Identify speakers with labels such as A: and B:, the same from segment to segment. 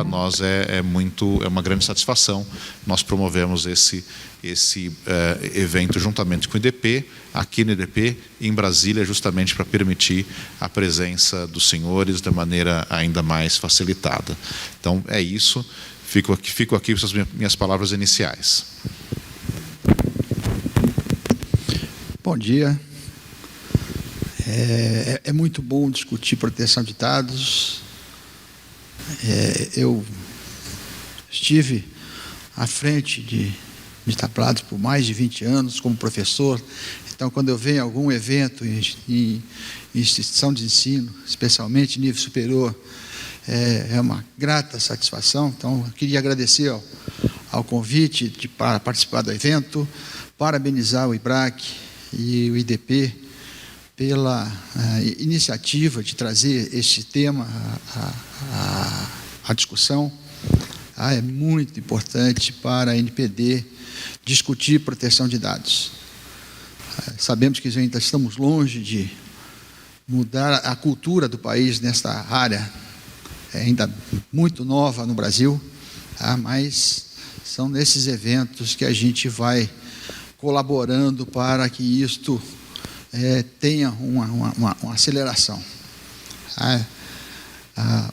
A: para nós é uma grande satisfação. Nós promovemos esse evento juntamente com o IDP, aqui no IDP, em Brasília, justamente para permitir a presença dos senhores de maneira ainda mais facilitada. Então, é isso. Fico aqui com as minhas palavras iniciais.
B: Bom dia. É muito bom discutir proteção de dados. Eu estive à frente de Taplados por mais de 20 anos como professor. Então, quando eu venho a algum evento em instituição de ensino, especialmente em nível superior, é uma grata satisfação. Então, eu queria agradecer ao convite para participar do evento, parabenizar o IBRAC e o IDP pela iniciativa de trazer este tema à discussão. É muito importante para a NPD discutir proteção de dados. Sabemos que ainda estamos longe de mudar a cultura do país nesta área, ainda muito nova no Brasil, mas são nesses eventos que a gente vai colaborando para que isto tenha uma aceleração.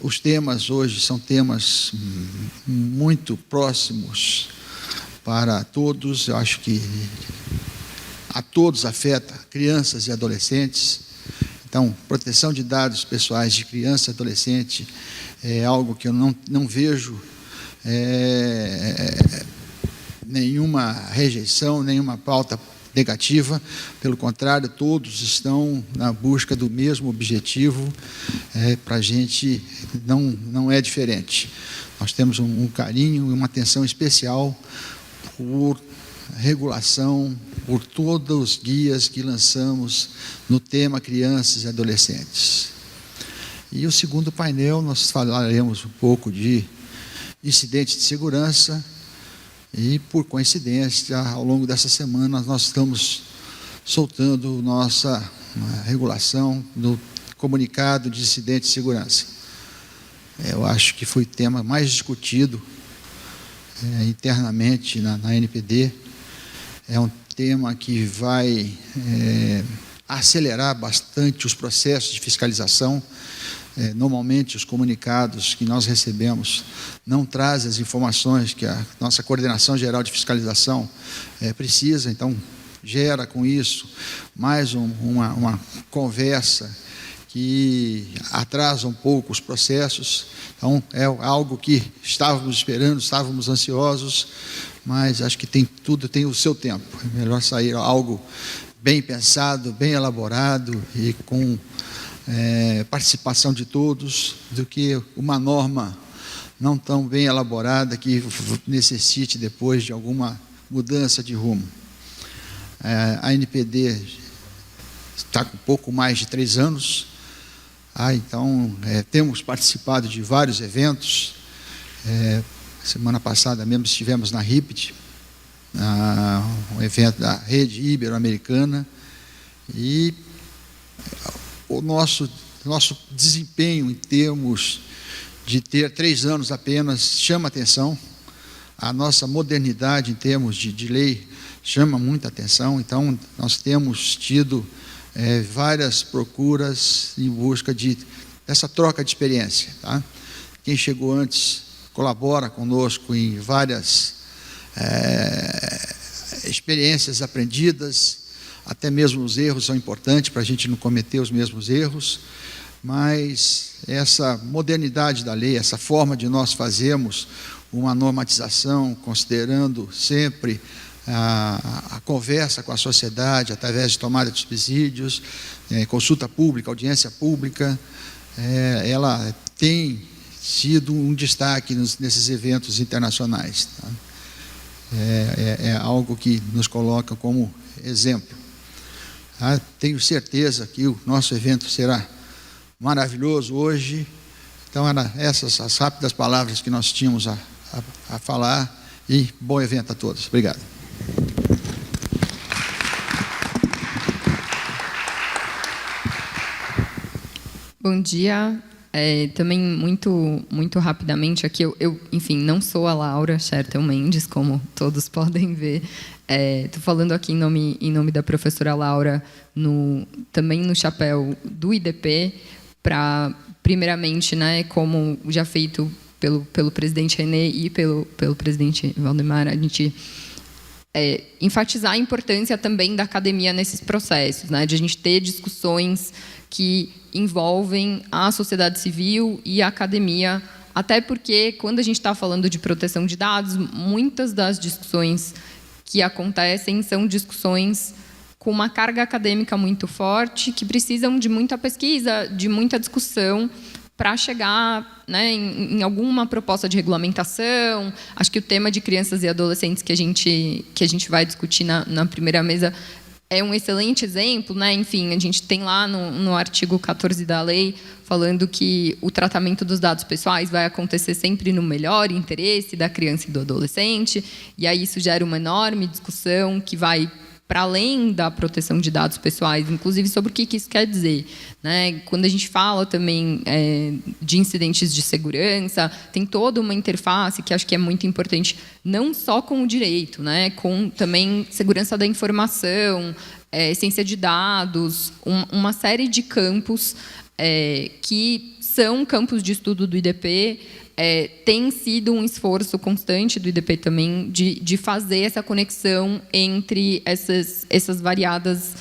B: Os temas hoje são temas muito próximos para todos. Eu acho que a todos afeta, crianças e adolescentes. Então, proteção de dados pessoais de criança e adolescente é algo que eu não vejo nenhuma rejeição, nenhuma pauta negativa. Pelo contrário, todos estão na busca do mesmo objetivo. Para a gente não é diferente. Nós temos um carinho e uma atenção especial por regulação, por todos os guias que lançamos no tema crianças e adolescentes. E o segundo painel, nós falaremos um pouco de incidentes de segurança. E, por coincidência, ao longo dessa semana, nós estamos soltando nossa regulação do comunicado de incidentes de segurança. Eu acho que foi o tema mais discutido internamente na NPD. É um tema que vai acelerar bastante os processos de fiscalização. Normalmente, os comunicados que nós recebemos não trazem as informações que a nossa Coordenação Geral de Fiscalização precisa. Então, gera com isso mais uma conversa que atrasa um pouco os processos. Então, é algo que estávamos esperando, estávamos ansiosos, mas acho que tudo tem o seu tempo. É melhor sair algo bem pensado, bem elaborado e com participação de todos, do que uma norma não tão bem elaborada que necessite depois de alguma mudança de rumo. A NPD está com pouco mais de 3 anos, então temos participado de vários eventos. Semana passada mesmo estivemos na RIPT, um evento da rede ibero-americana, e o nosso desempenho em termos de ter 3 anos apenas chama atenção. A nossa modernidade em termos de lei chama muita atenção. Então, nós temos tido várias procuras em busca dessa troca de experiência. Tá? Quem chegou antes colabora conosco em várias experiências aprendidas. Até mesmo os erros são importantes para a gente não cometer os mesmos erros, mas essa modernidade da lei, essa forma de nós fazermos uma normatização, considerando sempre a conversa com a sociedade, através de tomada de subsídios, consulta pública, audiência pública, ela tem sido um destaque nesses eventos internacionais. Tá? É algo que nos coloca como exemplo. Tenho certeza que o nosso evento será maravilhoso hoje. Então, eram essas as rápidas palavras que nós tínhamos a falar, e bom evento a todos. Obrigado.
C: Bom dia. Também muito rapidamente aqui, eu, enfim, não sou a Laura Schertel Mendes, como todos podem ver. Estou falando aqui em nome da professora Laura, também no chapéu do IDP, para, primeiramente, né, como já feito pelo presidente René e pelo presidente Valdemar, a gente enfatizar a importância também da academia nesses processos, né, de a gente ter discussões que envolvem a sociedade civil e a academia, até porque, quando a gente está falando de proteção de dados, muitas das discussões que acontecem são discussões com uma carga acadêmica muito forte, que precisam de muita pesquisa, de muita discussão, para chegar, né, em alguma proposta de regulamentação. Acho que o tema de crianças e adolescentes que a gente vai discutir na primeira mesa é um excelente exemplo, né? Enfim, a gente tem lá no artigo 14 da lei falando que o tratamento dos dados pessoais vai acontecer sempre no melhor interesse da criança e do adolescente, e aí isso gera uma enorme discussão que vai para além da proteção de dados pessoais, inclusive sobre o que isso quer dizer, né? Quando a gente fala também de incidentes de segurança, tem toda uma interface que acho que é muito importante, não só com o direito, né? Com também segurança da informação, ciência de dados, uma série de campos que são campos de estudo do IDP. Tem sido um esforço constante do IDP também de fazer essa conexão entre essas variadas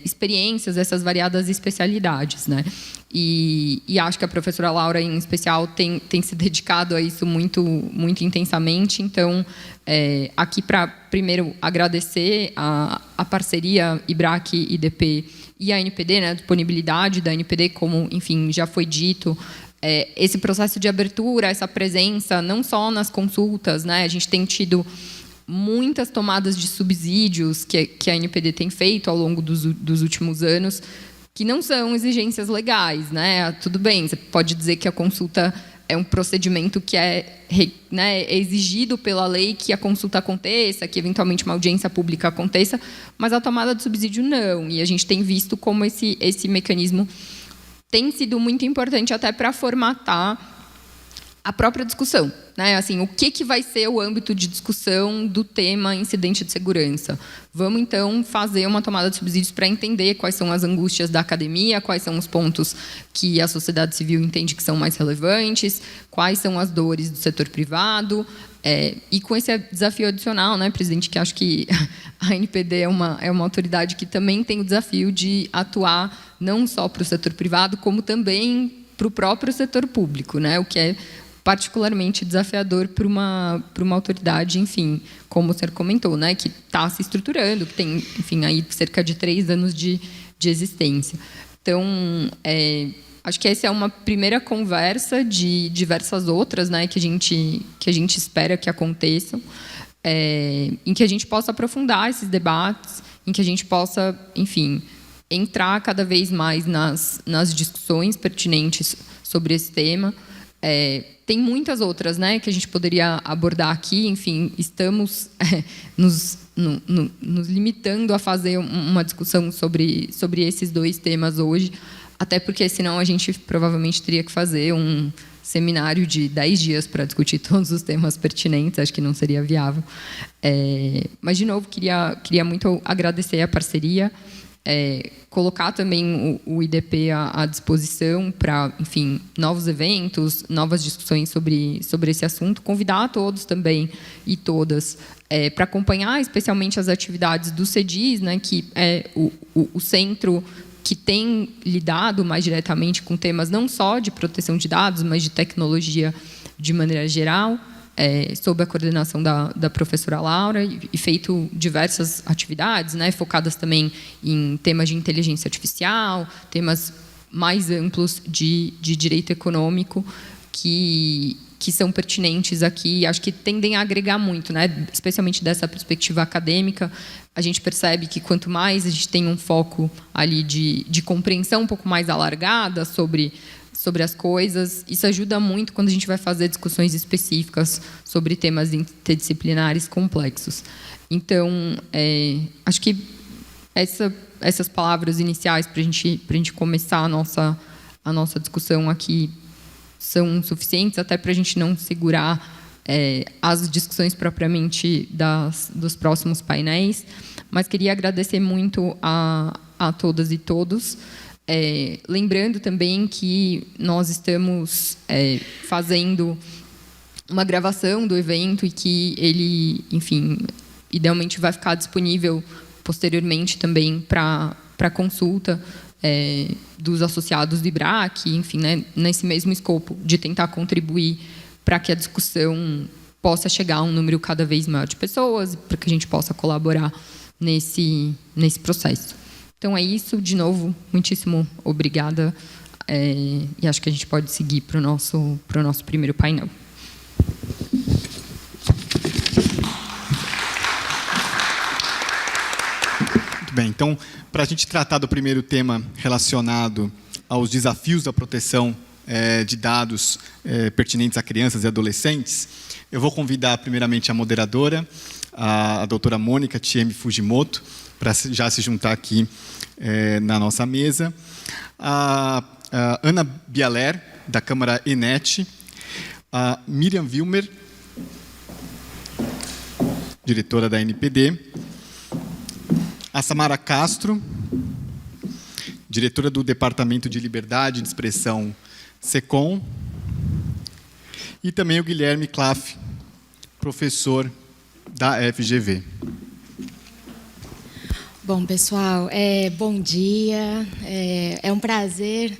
C: experiências, essas variadas especialidades, né? E acho que a professora Laura, em especial, tem se dedicado a isso muito intensamente. Então, aqui para, primeiro, agradecer a parceria IBRAC-IDP e a NPD, né, a disponibilidade da NPD, como, enfim, já foi dito, esse processo de abertura, essa presença, não só nas consultas, né? A gente tem tido muitas tomadas de subsídios que a NPD tem feito ao longo dos últimos anos, que não são exigências legais, né? Tudo bem, você pode dizer que a consulta é um procedimento que é exigido pela lei que a consulta aconteça, que eventualmente uma audiência pública aconteça, mas a tomada de subsídio não. E a gente tem visto como esse mecanismo tem sido muito importante até para formatar a própria discussão, né? Assim, o que vai ser o âmbito de discussão do tema incidente de segurança? Vamos, então, fazer uma tomada de subsídios para entender quais são as angústias da academia, quais são os pontos que a sociedade civil entende que são mais relevantes, quais são as dores do setor privado, e com esse desafio adicional, né, presidente, que acho que a NPD é uma autoridade que também tem o desafio de atuar não só para o setor privado, como também para o próprio setor público, né, o que é particularmente desafiador para uma autoridade, enfim, como o senhor comentou, né, que está se estruturando, que tem, enfim, aí cerca de 3 anos de existência. Então, acho que essa é uma primeira conversa de diversas outras, né, que a gente espera que aconteçam, em que a gente possa aprofundar esses debates, em que a gente possa, enfim, entrar cada vez mais nas discussões pertinentes sobre esse tema. Tem muitas outras, né, que a gente poderia abordar aqui. Enfim, estamos nos limitando a fazer uma discussão sobre esses 2 temas hoje, até porque, senão, a gente provavelmente teria que fazer um seminário de 10 dias para discutir todos os temas pertinentes. Acho que não seria viável. Mas, de novo, queria muito agradecer a parceria, colocar também o IDP à disposição para, enfim, novos eventos, novas discussões sobre esse assunto. Convidar a todos também e todas para acompanhar, especialmente as atividades do CEDIS, né, que é o centro que tem lidado mais diretamente com temas não só de proteção de dados, mas de tecnologia de maneira geral, sob a coordenação da professora Laura, e feito diversas atividades, né, focadas também em temas de inteligência artificial, temas mais amplos de direito econômico, que são pertinentes aqui, acho que tendem a agregar muito, né, especialmente dessa perspectiva acadêmica. A gente percebe que quanto mais a gente tem um foco ali de compreensão um pouco mais alargada sobre as coisas, isso ajuda muito quando a gente vai fazer discussões específicas sobre temas interdisciplinares complexos. Então, acho que essas palavras iniciais para a gente começar a nossa discussão aqui são suficientes, até para a gente não segurar as discussões propriamente dos próximos painéis, mas queria agradecer muito a todas e todos, lembrando também que nós estamos fazendo uma gravação do evento e que ele, enfim, idealmente vai ficar disponível posteriormente também para consulta dos associados do IBRAC, enfim, né, nesse mesmo escopo de tentar contribuir para que a discussão possa chegar a um número cada vez maior de pessoas, para que a gente possa colaborar nesse processo. Então, é isso. De novo, muitíssimo obrigada. E acho que a gente pode seguir para o nosso primeiro painel.
D: Muito bem. Então, para a gente tratar do primeiro tema relacionado aos desafios da proteção de dados pertinentes a crianças e adolescentes, eu vou convidar primeiramente a moderadora, a doutora Mônica Chiemi Fujimoto, para já se juntar aqui na nossa mesa, a Ana Bialer, da Câmara ENET, a Miriam Wilmer, diretora da NPD, a Samara Castro, diretora do Departamento de Liberdade de Expressão SECOM, e também o Guilherme Klaff, professor da FGV.
E: Bom, pessoal, bom dia. É um prazer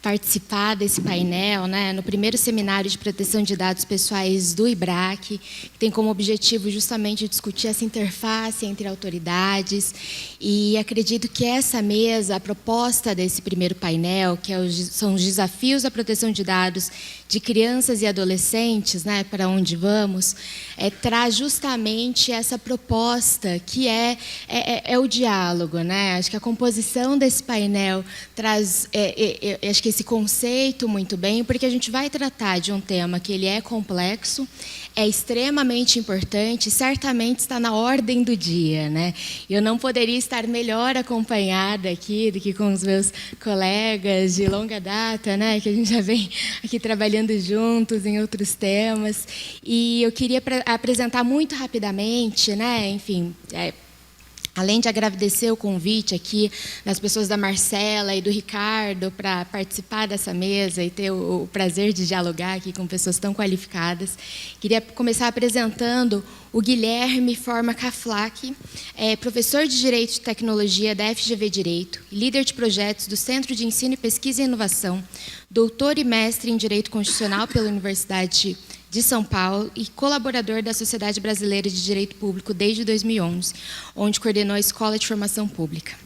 E: participar desse painel, né, no primeiro seminário de proteção de dados pessoais do IBRAC, que tem como objetivo justamente discutir essa interface entre autoridades, e acredito que essa mesa, a proposta desse primeiro painel, que são os desafios da proteção de dados de crianças e adolescentes, né, para onde vamos, traz justamente essa proposta que é o diálogo, né? Acho que a composição desse painel traz, acho que esse conceito muito bem, porque a gente vai tratar de um tema que ele é complexo, é extremamente importante, certamente está na ordem do dia, né? Eu não poderia estar melhor acompanhada aqui do que com os meus colegas de longa data, né? Que a gente já vem aqui trabalhando juntos em outros temas. E eu queria apresentar muito rapidamente, né? Enfim, além de agradecer o convite aqui das pessoas da Marcela e do Ricardo para participar dessa mesa e ter o prazer de dialogar aqui com pessoas tão qualificadas, queria começar apresentando o Guilherme Forma Kaflak, professor de Direito e Tecnologia da FGV Direito, líder de projetos do Centro de Ensino, Pesquisa e Inovação, doutor e mestre em Direito Constitucional pela Universidade de São Paulo e colaborador da Sociedade Brasileira de Direito Público desde 2011, onde coordenou a Escola de Formação Pública.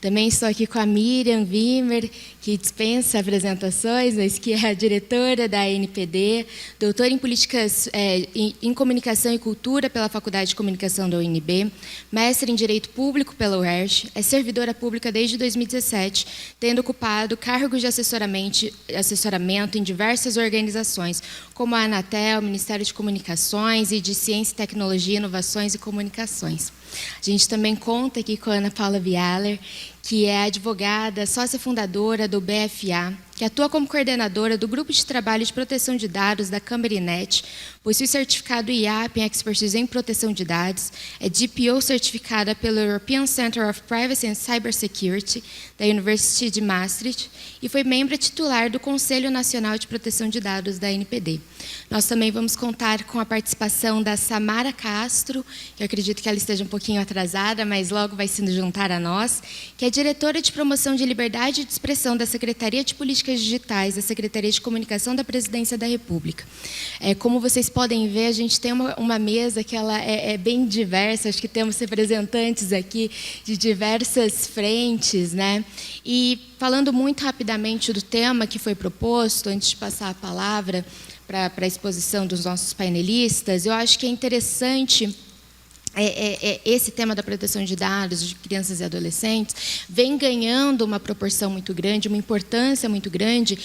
E: Também estou aqui com a Miriam Wilmer, que dispensa apresentações, mas que é a diretora da NPD, doutora em Políticas em Comunicação e Cultura pela Faculdade de Comunicação da UNB, mestre em Direito Público pela UERJ, é servidora pública desde 2017, tendo ocupado cargos de assessoramento em diversas organizações, como a Anatel, Ministério de Comunicações e de Ciência, Tecnologia, Inovações e Comunicações. A gente também conta aqui com a Ana Paula Bialer, que é advogada, sócia fundadora do BFA, que atua como coordenadora do Grupo de Trabalho de Proteção de Dados da Câmara ENET, possui certificado IAP em Expertise em Proteção de Dados, é DPO certificada pelo European Center of Privacy and Cybersecurity da University de Maastricht e foi membro titular do Conselho Nacional de Proteção de Dados da NPD. Nós também vamos contar com a participação da Samara Castro, que eu acredito que ela esteja um pouquinho atrasada, mas logo vai se juntar a nós, que é diretora de Promoção de Liberdade de Expressão da Secretaria de Políticas Digitais da Secretaria de Comunicação da Presidência da República. Como vocês podem ver, a gente tem uma mesa que ela é bem diversa, acho que temos representantes aqui de diversas frentes, né? E falando muito rapidamente do tema que foi proposto, antes de passar a palavra para a exposição dos nossos painelistas, eu acho que é interessante esse tema da proteção de dados de crianças e adolescentes vem ganhando uma proporção muito grande, uma importância muito grande,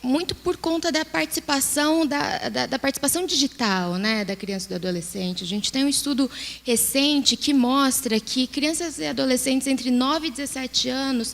E: muito por conta da participação da participação digital, né, da criança e do adolescente. A gente tem um estudo recente que mostra que crianças e adolescentes entre 9 e 17 anos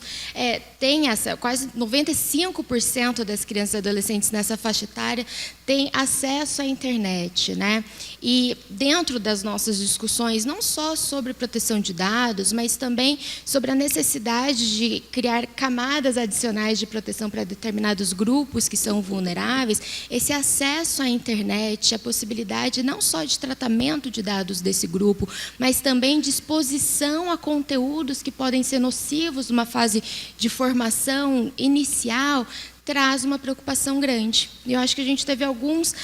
E: têm quase 95% das crianças e adolescentes nessa faixa etária têm acesso à internet, né? E dentro das nossas discussões, não só sobre proteção de dados, mas também sobre a necessidade de criar camadas adicionais de proteção para determinados grupos que são vulneráveis, esse acesso à internet, a possibilidade não só de tratamento de dados desse grupo, mas também de exposição a conteúdos que podem ser nocivos numa fase de formação inicial, traz uma preocupação grande. Eu acho que a gente teve alguns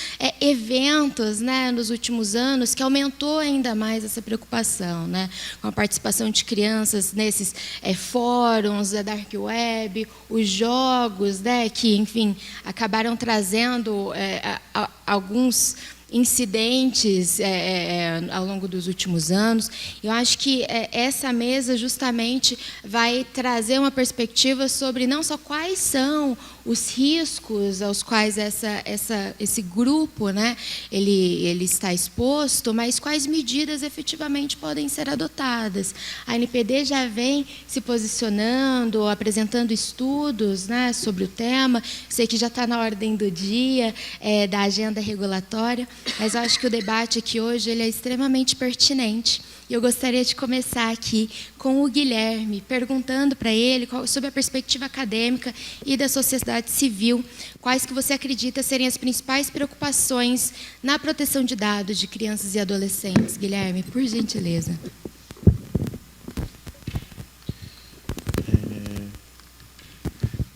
E: eventos, né, nos últimos anos que aumentou ainda mais essa preocupação, né, com a participação de crianças nesses fóruns da dark web, os jogos, né, que, enfim, acabaram trazendo alguns incidentes ao longo dos últimos anos. Eu acho que essa mesa justamente vai trazer uma perspectiva sobre não só quais são os riscos aos quais esse grupo, né, ele está exposto, mas quais medidas efetivamente podem ser adotadas. A NPD já vem se posicionando, apresentando estudos, né, sobre o tema. Sei que já está na ordem do dia da agenda regulatória, mas eu acho que o debate aqui hoje ele é extremamente pertinente. E eu gostaria de começar aqui com o Guilherme, perguntando para ele, sobre a perspectiva acadêmica e da sociedade civil, quais que você acredita serem as principais preocupações na proteção de dados de crianças e adolescentes. Guilherme, por gentileza.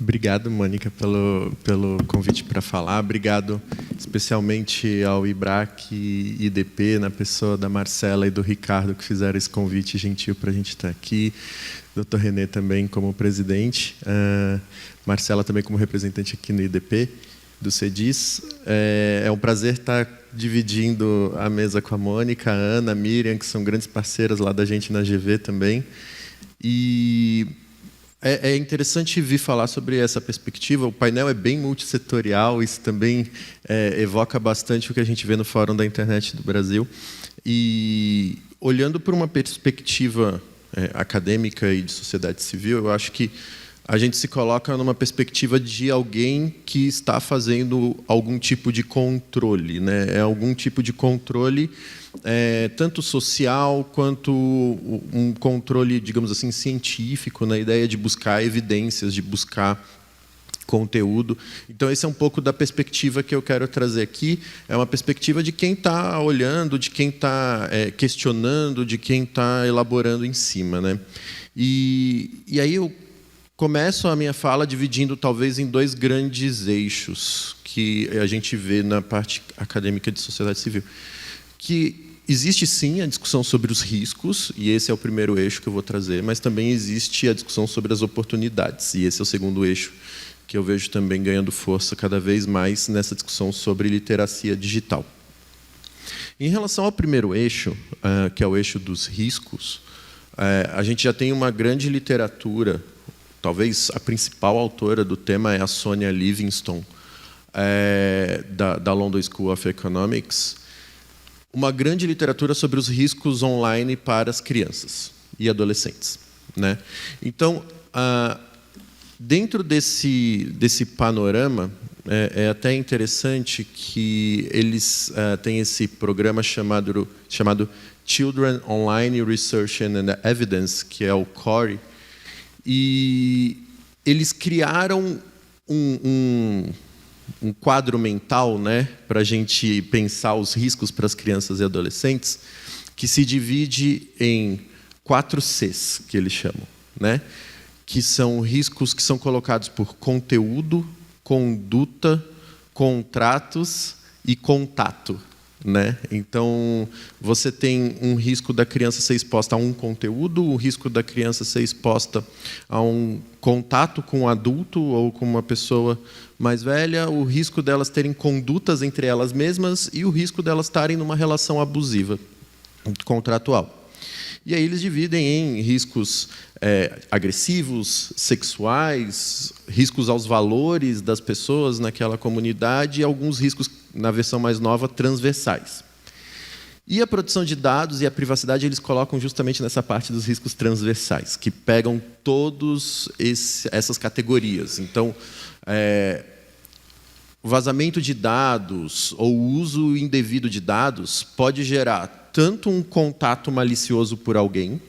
F: Obrigado, Mônica, pelo convite para falar. Obrigado especialmente ao IBRAC e IDP, na pessoa da Marcela e do Ricardo, que fizeram esse convite gentil para a gente estar aqui. Dr. René também como presidente. Marcela também como representante aqui no IDP, do CEDIS. É um prazer estar dividindo a mesa com a Mônica, a Ana, a Miriam, que são grandes parceiras lá da gente na GV também. E é interessante vir falar sobre essa perspectiva. O painel é bem multissetorial, isso também evoca bastante o que a gente vê no Fórum da Internet do Brasil. E olhando por uma perspectiva acadêmica e de sociedade civil, eu acho que a gente se coloca numa perspectiva de alguém que está fazendo algum tipo de controle, né? Algum tipo de controle tanto social quanto um controle, digamos assim, científico, na ideia de buscar evidências, de buscar conteúdo. Então, esse é um pouco da perspectiva que eu quero trazer aqui. É uma perspectiva de quem está olhando, de quem está questionando, de quem está elaborando em cima, né? E aí eu começo a minha fala dividindo talvez em dois grandes eixos que a gente vê na parte acadêmica de sociedade civil. Que existe sim a discussão sobre os riscos, e esse é o primeiro eixo que eu vou trazer, mas também existe a discussão sobre as oportunidades, e esse é o segundo eixo que eu vejo também ganhando força cada vez mais nessa discussão sobre literacia digital. Em relação ao primeiro eixo, que é o eixo dos riscos, a gente já tem uma grande literatura. Talvez a principal autora do tema é a Sonia Livingstone, da London School of Economics. Uma grande literatura sobre os riscos online para as crianças e adolescentes, né? Então, dentro desse panorama, é até interessante que eles têm esse programa chamado Children Online Research and Evidence, que é o CORE, e eles criaram um quadro mental, né, para a gente pensar os riscos para as crianças e adolescentes, que se divide em 4 Cs, que eles chamam, né, que são riscos que são colocados por conteúdo, conduta, contratos e contato, né? Então, você tem um risco da criança ser exposta a um conteúdo, o risco da criança ser exposta a um contato com um adulto ou com uma pessoa mais velha, o risco delas terem condutas entre elas mesmas e o risco delas estarem numa relação abusiva. contratual. E aí eles dividem em riscos agressivos, sexuais, riscos aos valores das pessoas naquela comunidade e alguns riscos, na versão mais nova, transversais. E a proteção de dados e a privacidade eles colocam justamente nessa parte dos riscos transversais, que pegam todas essas categorias. Então, o vazamento de dados ou o uso indevido de dados pode gerar tanto um contato malicioso por alguém,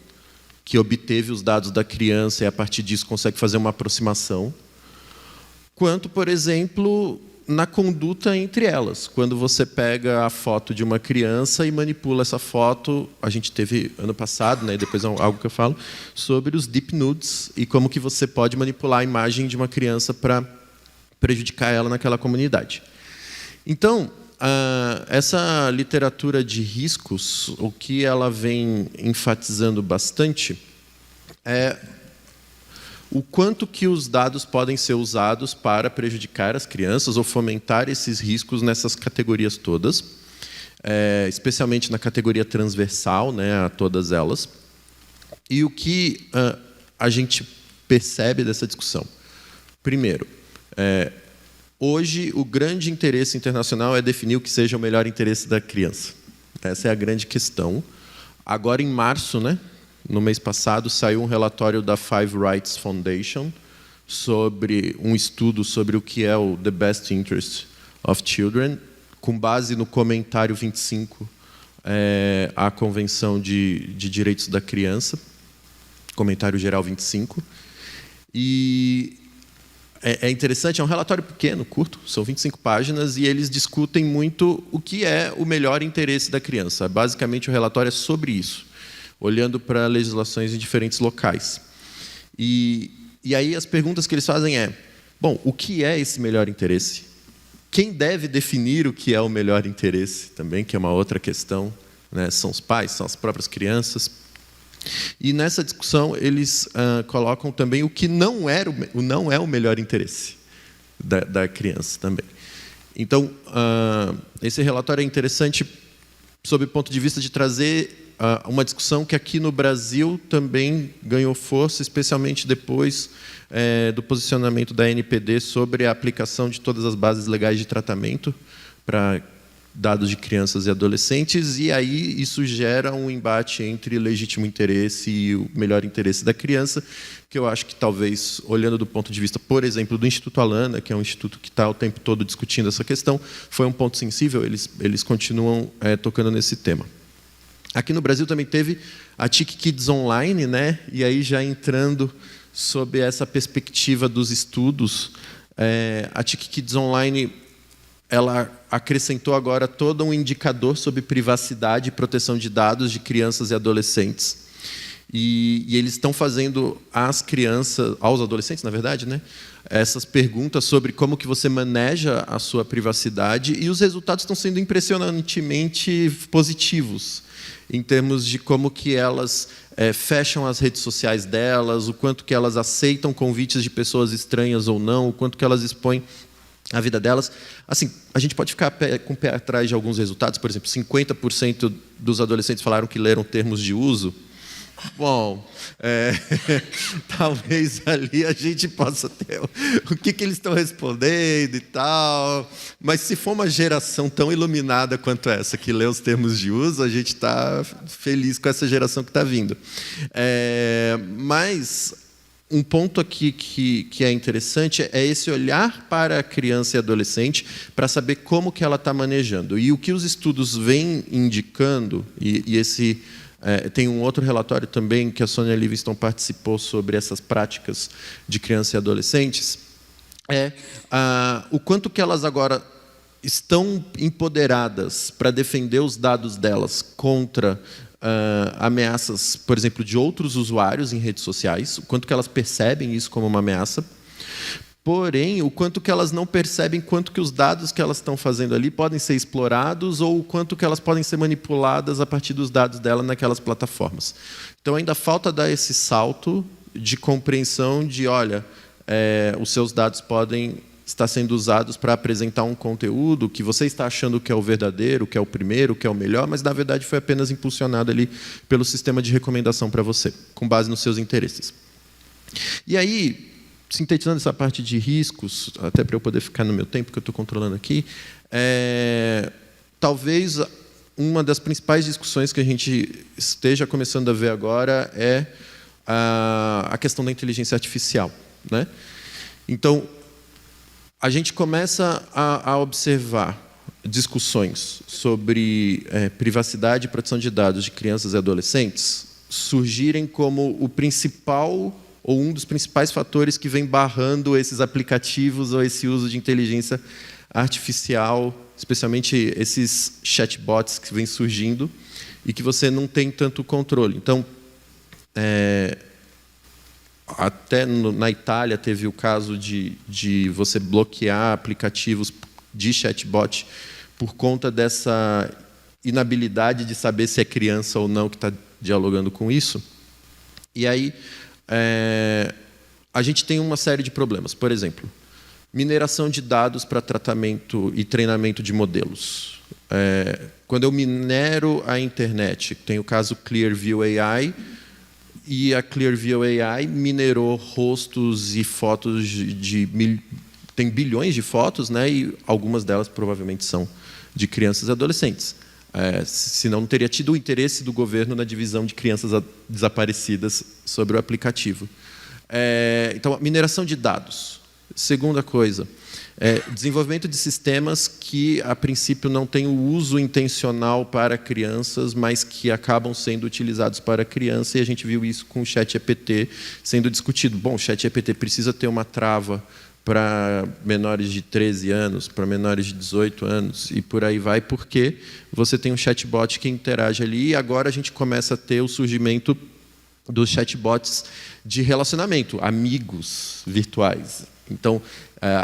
F: que obteve os dados da criança e, a partir disso, consegue fazer uma aproximação, quanto, por exemplo, na conduta entre elas. Quando você pega a foto de uma criança e manipula essa foto, a gente teve ano passado, né, depois é algo que eu falo, sobre os deep nudes e como que você pode manipular a imagem de uma criança para prejudicar ela naquela comunidade. Então, essa literatura de riscos, o que ela vem enfatizando bastante é o quanto que os dados podem ser usados para prejudicar as crianças ou fomentar esses riscos nessas categorias todas, especialmente na categoria transversal, né, a todas elas. E o que a gente percebe dessa discussão? Primeiro, hoje, o grande interesse internacional é definir o que seja o melhor interesse da criança. Essa é a grande questão. Agora, em março, né, no mês passado, saiu um relatório da Five Rights Foundation sobre um estudo sobre o que é o The Best Interest of Children, com base no comentário 25 à Convenção de Direitos da Criança, comentário geral 25. E é interessante, é um relatório pequeno, curto, são 25 páginas, e eles discutem muito o que é o melhor interesse da criança. Basicamente, o relatório é sobre isso, olhando para legislações em diferentes locais. E aí as perguntas que eles fazem bom, o que é esse melhor interesse? Quem deve definir o que é o melhor interesse também, que é uma outra questão, né? São os pais, são as próprias crianças. E nessa discussão eles colocam também o que não é o melhor interesse da criança também. Então, esse relatório é interessante sob o ponto de vista de trazer uma discussão que aqui no Brasil também ganhou força, especialmente depois do posicionamento da NPD sobre a aplicação de todas as bases legais de tratamento para dados de crianças e adolescentes, e aí isso gera um embate entre legítimo interesse e o melhor interesse da criança, que eu acho que talvez, olhando do ponto de vista, por exemplo, do Instituto Alana, que é um instituto que está o tempo todo discutindo essa questão, foi um ponto sensível, eles continuam tocando nesse tema. Aqui no Brasil também teve a TIC Kids Online, né? E aí já entrando sob essa perspectiva dos estudos, a TIC Kids Online ela acrescentou agora todo um indicador sobre privacidade e proteção de dados de crianças e adolescentes. E eles estão fazendo às crianças, aos adolescentes, na verdade, né, essas perguntas sobre como que você maneja a sua privacidade, e os resultados estão sendo impressionantemente positivos, em termos de como que elas fecham as redes sociais delas, o quanto que elas aceitam convites de pessoas estranhas ou não, o quanto que elas expõem a vida delas. Assim, a gente pode ficar com o pé atrás de alguns resultados. Por exemplo, 50% dos adolescentes falaram que leram termos de uso. Bom, talvez ali a gente possa ter o que eles estão respondendo e tal, mas se for uma geração tão iluminada quanto essa, que lê os termos de uso, a gente está feliz com essa geração que está vindo. Mas um ponto aqui que é interessante é esse olhar para a criança e adolescente para saber como que ela está manejando. E o que os estudos vêm indicando, e esse tem um outro relatório também que a Sônia Livingston participou sobre essas práticas de crianças e adolescentes, o quanto que elas agora estão empoderadas para defender os dados delas contra ameaças, por exemplo, de outros usuários em redes sociais, o quanto que elas percebem isso como uma ameaça, porém, o quanto que elas não percebem quanto que os dados que elas estão fazendo ali podem ser explorados ou o quanto que elas podem ser manipuladas a partir dos dados dela naquelas plataformas. Então, ainda falta dar esse salto de compreensão de, olha, os seus dados podem está sendo usados para apresentar um conteúdo que você está achando que é o verdadeiro, que é o primeiro, que é o melhor, mas, na verdade, foi apenas impulsionado ali pelo sistema de recomendação para você, com base nos seus interesses. E aí, sintetizando essa parte de riscos, até para eu poder ficar no meu tempo, que eu estou controlando aqui, talvez uma das principais discussões que a gente esteja começando a ver agora é a questão da inteligência artificial, né? Então, a gente começa a observar discussões sobre privacidade e proteção de dados de crianças e adolescentes surgirem como o principal ou um dos principais fatores que vem barrando esses aplicativos ou esse uso de inteligência artificial, especialmente esses chatbots que vêm surgindo e que você não tem tanto controle. Então, até na Itália teve o caso de você bloquear aplicativos de chatbot por conta dessa inabilidade de saber se é criança ou não que está dialogando com isso. E aí a gente tem uma série de problemas. Por exemplo, mineração de dados para tratamento e treinamento de modelos. Quando eu minero a internet, tem o caso Clearview AI, e a Clearview AI minerou rostos e fotos tem bilhões de fotos, né? E algumas delas provavelmente são de crianças e adolescentes. Senão não teria tido o interesse do governo na divisão de crianças desaparecidas sobre o aplicativo. Então, mineração de dados. Segunda coisa, desenvolvimento de sistemas que, a princípio, não têm o uso intencional para crianças, mas que acabam sendo utilizados para criança, e a gente viu isso com o ChatGPT sendo discutido. Bom, o ChatGPT precisa ter uma trava para menores de 13 anos, para menores de 18 anos, e por aí vai, porque você tem um chatbot que interage ali, e agora a gente começa a ter o surgimento dos chatbots de relacionamento, amigos virtuais. Então,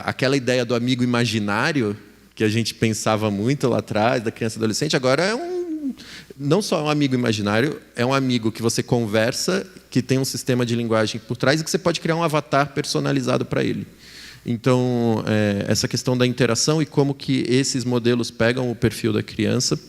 F: aquela ideia do amigo imaginário, que a gente pensava muito lá atrás, da criança e adolescente, agora não só um amigo imaginário, é um amigo que você conversa, que tem um sistema de linguagem por trás e que você pode criar um avatar personalizado para ele. Então, essa questão da interação e como que esses modelos pegam o perfil da criança,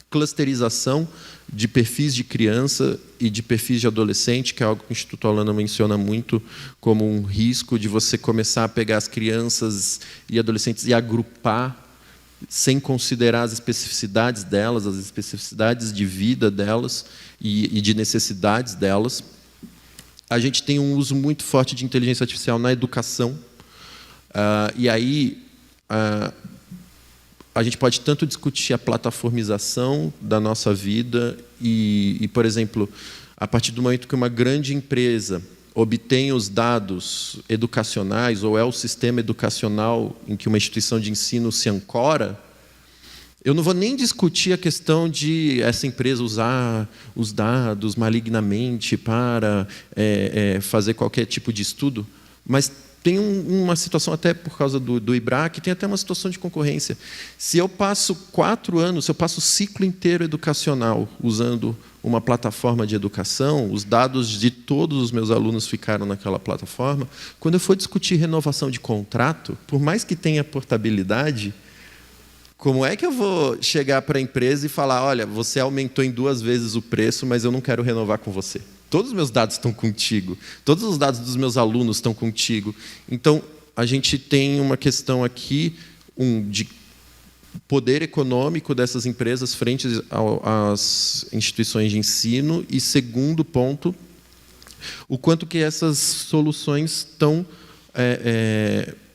F: clusterização de perfis de criança e de perfis de adolescente, que é algo que o Instituto Holanda menciona muito como um risco de você começar a pegar as crianças e adolescentes e agrupar sem considerar as especificidades delas, as especificidades de vida delas e de necessidades delas. A gente tem um uso muito forte de inteligência artificial na educação. E aí a gente pode tanto discutir a plataformização da nossa vida e, por exemplo, a partir do momento que uma grande empresa obtém os dados educacionais ou é o sistema educacional em que uma instituição de ensino se ancora, eu não vou nem discutir a questão de essa empresa usar os dados malignamente para fazer qualquer tipo de estudo, mas tem uma situação, até por causa do IBRAC, tem até uma situação de concorrência. Se eu passo 4 anos, se eu passo o ciclo inteiro educacional usando uma plataforma de educação, os dados de todos os meus alunos ficaram naquela plataforma, quando eu for discutir renovação de contrato, por mais que tenha portabilidade, como é que eu vou chegar para a empresa e falar, olha, você aumentou em 2 vezes o preço, mas eu não quero renovar com você? Todos os meus dados estão contigo. Todos os dados dos meus alunos estão contigo. Então, a gente tem uma questão aqui de poder econômico dessas empresas frente às instituições de ensino. E, segundo ponto, o quanto que essas soluções estão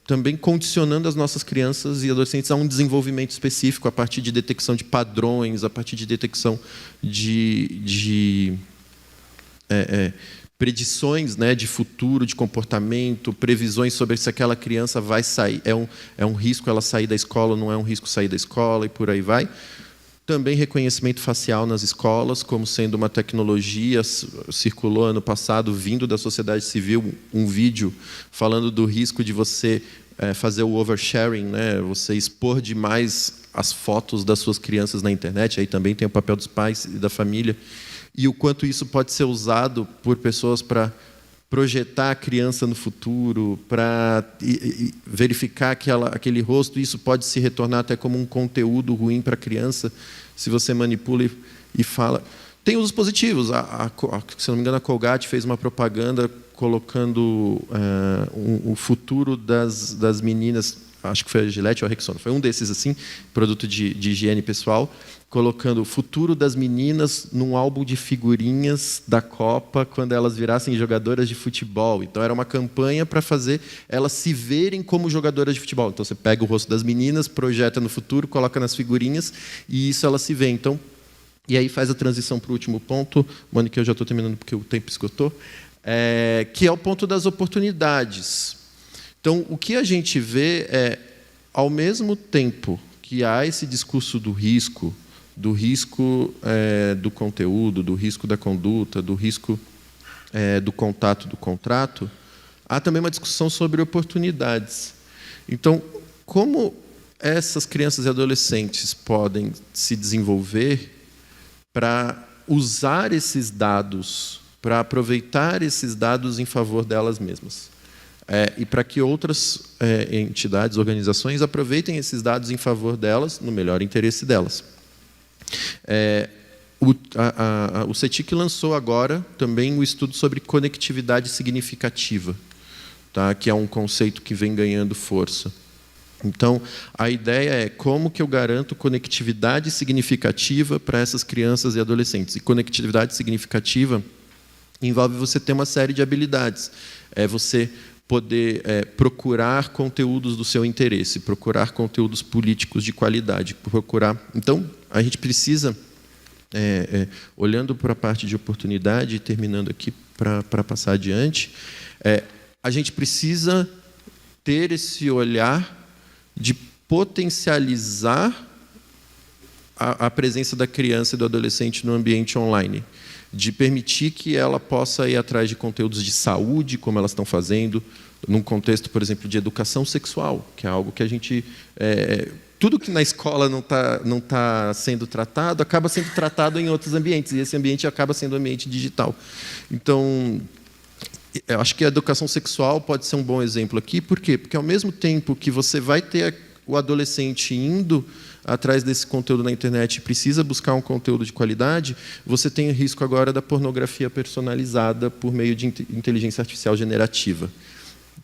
F: também condicionando as nossas crianças e adolescentes a um desenvolvimento específico a partir de detecção de padrões, a partir de detecção de predições, né, de futuro, de comportamento, previsões sobre se aquela criança vai sair, é um risco ela sair da escola, não é um risco sair da escola, e por aí vai. Também reconhecimento facial nas escolas, como sendo uma tecnologia. Circulou ano passado, vindo da sociedade civil, um vídeo falando do risco de você fazer o oversharing, né, você expor demais as fotos das suas crianças na internet. Aí também tem o papel dos pais e da família. E o quanto isso pode ser usado por pessoas para projetar a criança no futuro, para verificar que aquele rosto, isso pode se retornar até como um conteúdo ruim para a criança, se você manipula e fala. Tem usos positivos. Se não me engano, a Colgate fez uma propaganda colocando o futuro das meninas, acho que foi a Gillette ou a Rexona, foi um desses assim, produto de higiene pessoal, colocando o futuro das meninas num álbum de figurinhas da Copa quando elas virassem jogadoras de futebol. Então, era uma campanha para fazer elas se verem como jogadoras de futebol. Então, você pega o rosto das meninas, projeta no futuro, coloca nas figurinhas, e isso elas se veem. Então, e aí faz a transição para o último ponto, Mônica, eu já estou terminando porque o tempo esgotou, que é o ponto das oportunidades. Então, o que a gente vê é, ao mesmo tempo que há esse discurso do risco do conteúdo, do risco da conduta, do risco do contato do contrato, há também uma discussão sobre oportunidades. Então, como essas crianças e adolescentes podem se desenvolver para usar esses dados, para aproveitar esses dados em favor delas mesmas? E para que outras entidades, organizações, aproveitem esses dados em favor delas, no melhor interesse delas. O CETIC lançou agora também um estudo sobre conectividade significativa, tá? Que é um conceito que vem ganhando força. Então, a ideia é como que eu garanto conectividade significativa para essas crianças e adolescentes. E conectividade significativa envolve você ter uma série de habilidades. É você poder procurar conteúdos do seu interesse, procurar conteúdos políticos de qualidade, procurar. Então, a gente precisa, olhando para a parte de oportunidade, e terminando aqui para passar adiante, a gente precisa ter esse olhar de potencializar a presença da criança e do adolescente no ambiente online, de permitir que ela possa ir atrás de conteúdos de saúde, como elas estão fazendo, num contexto, por exemplo, de educação sexual, que é algo que a gente... tudo que na escola não tá sendo tratado, acaba sendo tratado em outros ambientes, e esse ambiente acaba sendo um ambiente digital. Então, eu acho que a educação sexual pode ser um bom exemplo aqui. Por quê? Porque, ao mesmo tempo que você vai ter o adolescente indo atrás desse conteúdo na internet e precisa buscar um conteúdo de qualidade, você tem o risco agora da pornografia personalizada por meio de inteligência artificial generativa.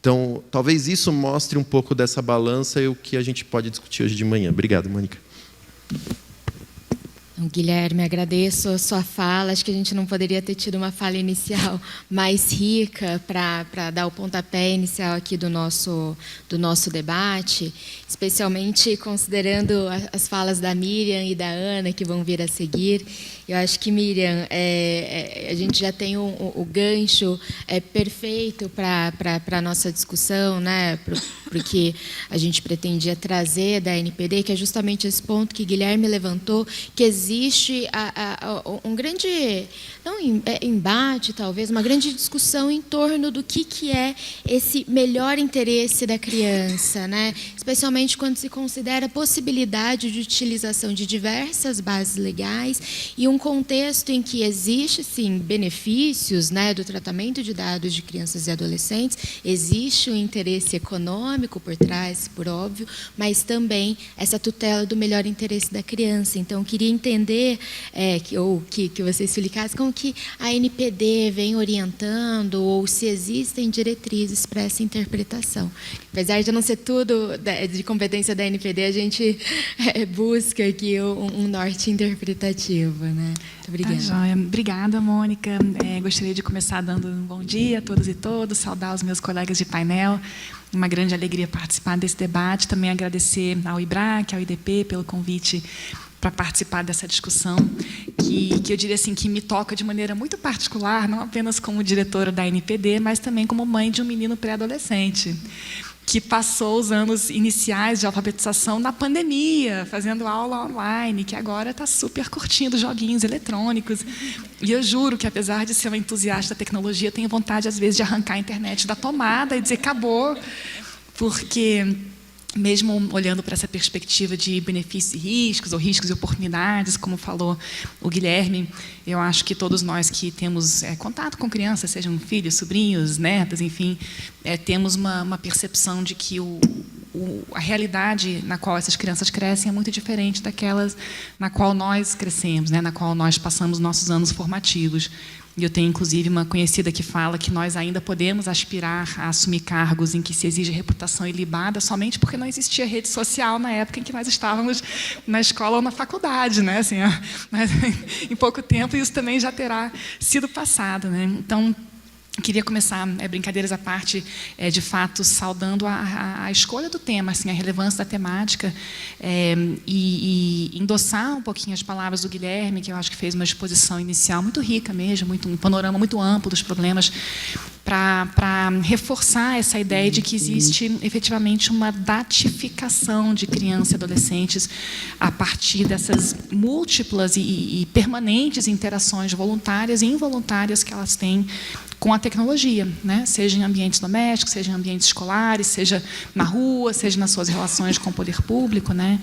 F: Então, talvez isso mostre um pouco dessa balança e o que a gente pode discutir hoje de manhã. Obrigado, Mônica.
E: Guilherme, agradeço a sua fala. Acho que a gente não poderia ter tido uma fala inicial mais rica para dar o pontapé inicial aqui do nosso debate, especialmente considerando as falas da Miriam e da Ana, que vão vir a seguir. Eu acho que, Miriam, a gente já tem o gancho perfeito para a nossa discussão, né? Porque a gente pretendia trazer da NPD, que é justamente esse ponto que Guilherme levantou, que existe um grande embate, talvez, uma grande discussão em torno do que é esse melhor interesse da criança, né? Especialmente quando se considera a possibilidade de utilização de diversas bases legais e um contexto em que existe, sim, benefícios, né, do tratamento de dados de crianças e adolescentes, existe um interesse econômico por trás, por óbvio, mas também essa tutela do melhor interesse da criança. Então, eu queria entender, que você explicasse como que a NPD vem orientando ou se existem diretrizes para essa interpretação. Apesar de não ser tudo de competência da NPD, a gente busca aqui um norte interpretativo, né? Muito obrigada.
G: Tá, joia. Obrigada, Mônica. Gostaria de começar dando um bom dia a todos e todas, saudar os meus colegas de painel. Uma grande alegria participar desse debate. Também agradecer ao IBRAC, ao IDP, pelo convite para participar dessa discussão, que eu diria assim, que me toca de maneira muito particular, não apenas como diretora da NPD, mas também como mãe de um menino pré-adolescente, que passou os anos iniciais de alfabetização na pandemia, fazendo aula online, que agora está super curtindo joguinhos eletrônicos. E eu juro que, apesar de ser uma entusiasta da tecnologia, tenho vontade, às vezes, de arrancar a internet da tomada e dizer acabou, porque mesmo olhando para essa perspectiva de benefícios e riscos, ou riscos e oportunidades, como falou o Guilherme, eu acho que todos nós que temos contato com crianças, sejam filhos, sobrinhos, netas, enfim, temos uma percepção de que a realidade na qual essas crianças crescem é muito diferente daquelas na qual nós crescemos, né, na qual nós passamos nossos anos formativos. E eu tenho, inclusive, uma conhecida que fala que nós ainda podemos aspirar a assumir cargos em que se exige reputação ilibada somente porque não existia rede social na época em que nós estávamos na escola ou na faculdade, né? Assim, mas, em pouco tempo isso também já terá sido passado, né? Então, queria começar, brincadeiras à parte, de fato, saudando a escolha do tema, assim, a relevância da temática, e endossar um pouquinho as palavras do Guilherme, que eu acho que fez uma exposição inicial muito rica mesmo, um panorama muito amplo dos problemas, para reforçar essa ideia de que existe, efetivamente, uma datificação de crianças e adolescentes a partir dessas múltiplas e permanentes interações voluntárias e involuntárias que elas têm com a tecnologia, né? Seja em ambientes domésticos, seja em ambientes escolares, seja na rua, seja nas suas relações com o poder público, né?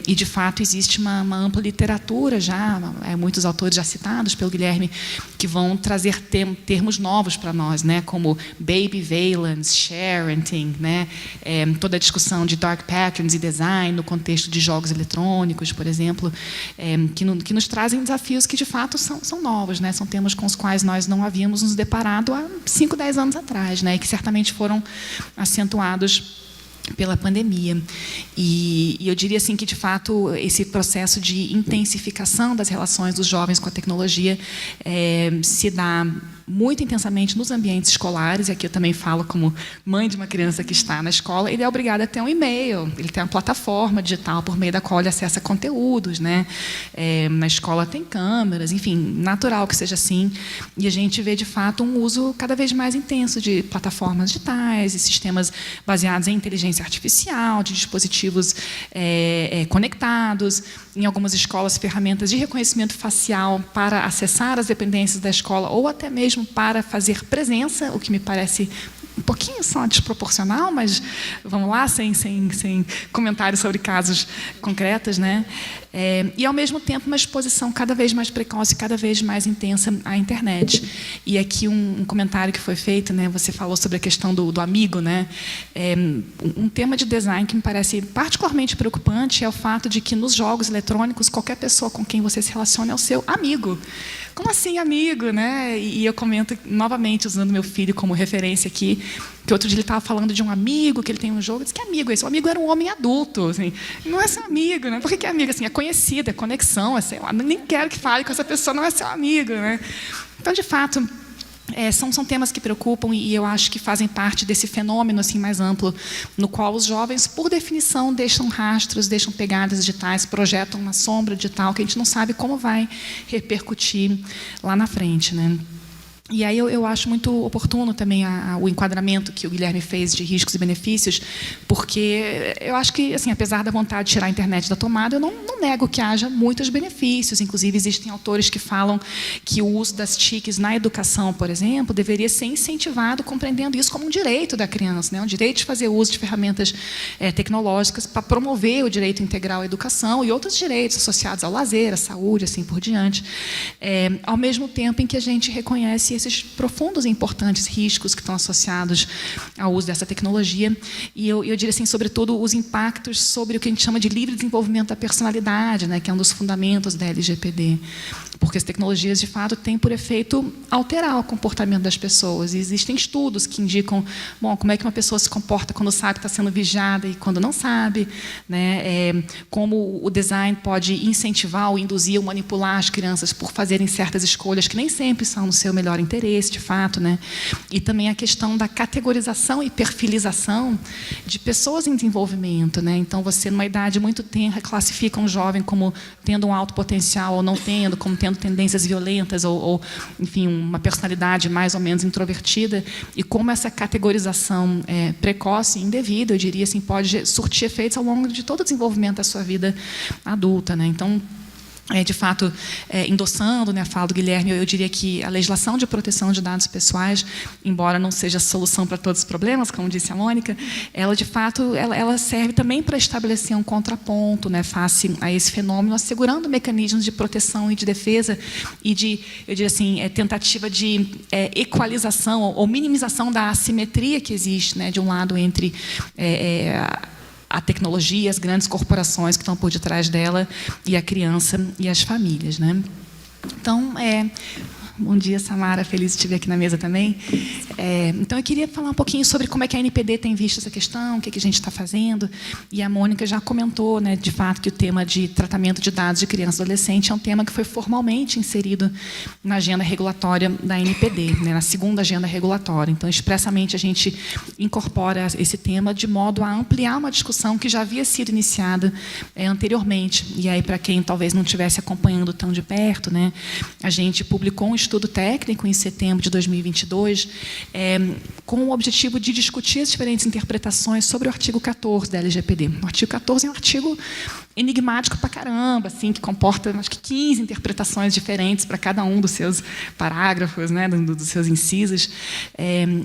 G: E, de fato, existe uma ampla literatura já, muitos autores já citados pelo Guilherme, que vão trazer termos novos para nós, né? Como baby valence, sharenting, né? Toda a discussão de dark patterns e design no contexto de jogos eletrônicos, por exemplo, que nos trazem desafios que, de fato, são novos, né? São temas com os quais nós não havíamos nos deparado há 5, 10 anos atrás, né, e que certamente foram acentuados pela pandemia. E eu diria assim que, de fato, esse processo de intensificação das relações dos jovens com a tecnologia se dá muito intensamente nos ambientes escolares, e aqui eu também falo como mãe de uma criança que está na escola. Ele é obrigado a ter um e-mail, ele tem uma plataforma digital por meio da qual ele acessa conteúdos, né? Na escola tem câmeras, enfim, natural que seja assim, e a gente vê, de fato, um uso cada vez mais intenso de plataformas digitais e sistemas baseados em inteligência artificial, de dispositivos conectados, em algumas escolas, ferramentas de reconhecimento facial para acessar as dependências da escola, ou até mesmo para fazer presença, o que me parece um pouquinho só desproporcional, mas vamos lá, sem comentários sobre casos concretos, né? E, ao mesmo tempo, uma exposição cada vez mais precoce, cada vez mais intensa à internet. E aqui um comentário que foi feito, né? Você falou sobre a questão do amigo, né? Um tema de design que me parece particularmente preocupante é o fato de que, nos jogos eletrônicos, qualquer pessoa com quem você se relaciona é o seu amigo. Como assim amigo, né? E eu comento novamente, usando meu filho como referência aqui, que outro dia ele estava falando de um amigo, que ele tem um jogo, eu disse, que amigo é esse? O amigo era um homem adulto, assim, não é seu amigo, né? Por que é amigo? Assim, é conhecido, é conexão, é, sei lá, nem quero que fale com essa pessoa, não é seu amigo, né? Então, de fato, são temas que preocupam, e eu acho que fazem parte desse fenômeno assim mais amplo, no qual os jovens, por definição, deixam rastros, deixam pegadas digitais, projetam uma sombra digital que a gente não sabe como vai repercutir lá na frente, né? E aí eu acho muito oportuno também o enquadramento que o Guilherme fez de riscos e benefícios, porque eu acho que, assim, apesar da vontade de tirar a internet da tomada, eu não nego que haja muitos benefícios. Inclusive, existem autores que falam que o uso das TICs na educação, por exemplo, deveria ser incentivado, compreendendo isso como um direito da criança, né? Um direito de fazer uso de ferramentas tecnológicas para promover o direito integral à educação e outros direitos associados ao lazer, à saúde, assim por diante. Ao mesmo tempo em que a gente reconhece esses profundos e importantes riscos que estão associados ao uso dessa tecnologia. E eu diria assim, sobretudo, os impactos sobre o que a gente chama de livre desenvolvimento da personalidade, né, que é um dos fundamentos da LGPD. Porque as tecnologias, de fato, têm por efeito alterar o comportamento das pessoas. E existem estudos que indicam, bom, como é que uma pessoa se comporta quando sabe que está sendo vigiada e quando não sabe, né? Como o design pode incentivar ou induzir ou manipular as crianças por fazerem certas escolhas que nem sempre são no seu melhor interesse, de fato, né? E também a questão da categorização e perfilização de pessoas em desenvolvimento, né? Então, você, numa idade muito tenra, classifica um jovem como tendo um alto potencial ou não tendo, como tendo tendências violentas ou, enfim, uma personalidade mais ou menos introvertida, e como essa categorização precoce e indevida, eu diria assim, pode surtir efeitos ao longo de todo o desenvolvimento da sua vida adulta, né? Então, de fato, endossando, né, a fala do Guilherme, eu diria que a legislação de proteção de dados pessoais, embora não seja a solução para todos os problemas, como disse a Mônica, ela, de fato, ela serve também para estabelecer um contraponto, né, face a esse fenômeno, assegurando mecanismos de proteção e de defesa e de, eu diria assim, tentativa de equalização ou minimização da assimetria que existe, né, de um lado entre a tecnologia, as grandes corporações que estão por detrás dela, e a criança e as famílias, né? Então, bom dia, Samara, feliz de te ver aqui na mesa também. Então, eu queria falar um pouquinho sobre como é que a NPD tem visto essa questão, o que a gente está fazendo. E a Mônica já comentou, né, de fato, que o tema de tratamento de dados de criança e adolescente é um tema que foi formalmente inserido na agenda regulatória da NPD, né, na segunda agenda regulatória. Então, expressamente, a gente incorpora esse tema de modo a ampliar uma discussão que já havia sido iniciada anteriormente. E aí, para quem talvez não estivesse acompanhando tão de perto, né, a gente publicou um estudo técnico em setembro de 2022, com o objetivo de discutir as diferentes interpretações sobre o artigo 14 da LGPD. O artigo 14 é um artigo enigmático para caramba, assim, que comporta, acho que 15 interpretações diferentes para cada um dos seus parágrafos, né, dos seus incisos.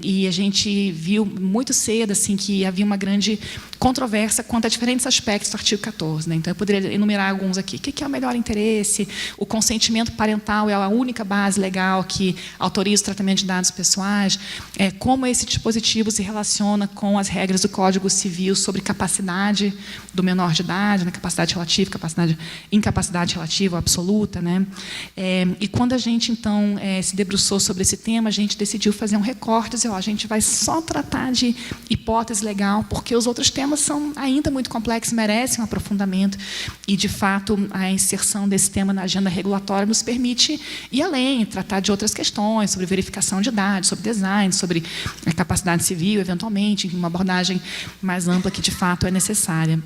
G: E a gente viu muito cedo assim, que havia uma grande controvérsia quanto a diferentes aspectos do artigo 14. Né? Então, eu poderia enumerar alguns aqui. O que é o melhor interesse? O consentimento parental é a única base legal que autoriza o tratamento de dados pessoais? Como esse dispositivo se relaciona com as regras do Código Civil sobre capacidade do menor de idade, né? Capacidade relativa, incapacidade relativa ou absoluta, né? E quando a gente, então, se debruçou sobre esse tema, a gente decidiu fazer um recorte, dizer, a gente vai só tratar de hipótese legal, porque os outros temas são ainda muito complexos, merecem um aprofundamento, e, de fato, a inserção desse tema na agenda regulatória nos permite ir além, tratar de outras questões, sobre verificação de dados, sobre design, sobre a capacidade civil, eventualmente, uma abordagem mais ampla que, de fato, é necessária.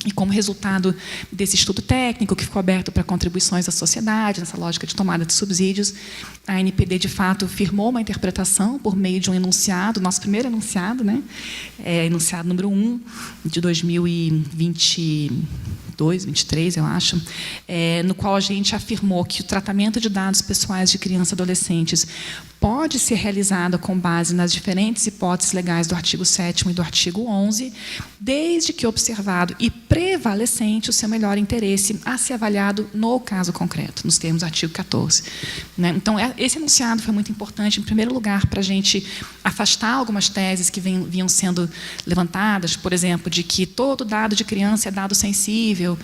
G: E como resultado desse estudo técnico, que ficou aberto para contribuições da sociedade, nessa lógica de tomada de subsídios, a NPD, de fato, firmou uma interpretação por meio de um enunciado, nosso primeiro enunciado, né? Enunciado número 1, de 2022, 23, eu acho, no qual a gente afirmou que o tratamento de dados pessoais de crianças e adolescentes pode ser realizado com base nas diferentes hipóteses legais do artigo 7º e do artigo 11, desde que observado e prevalecente o seu melhor interesse a ser avaliado no caso concreto, nos termos do artigo 14. Né? Então, esse enunciado foi muito importante, em primeiro lugar, para a gente afastar algumas teses que vinham sendo levantadas, por exemplo, de que todo dado de criança é dado sensível.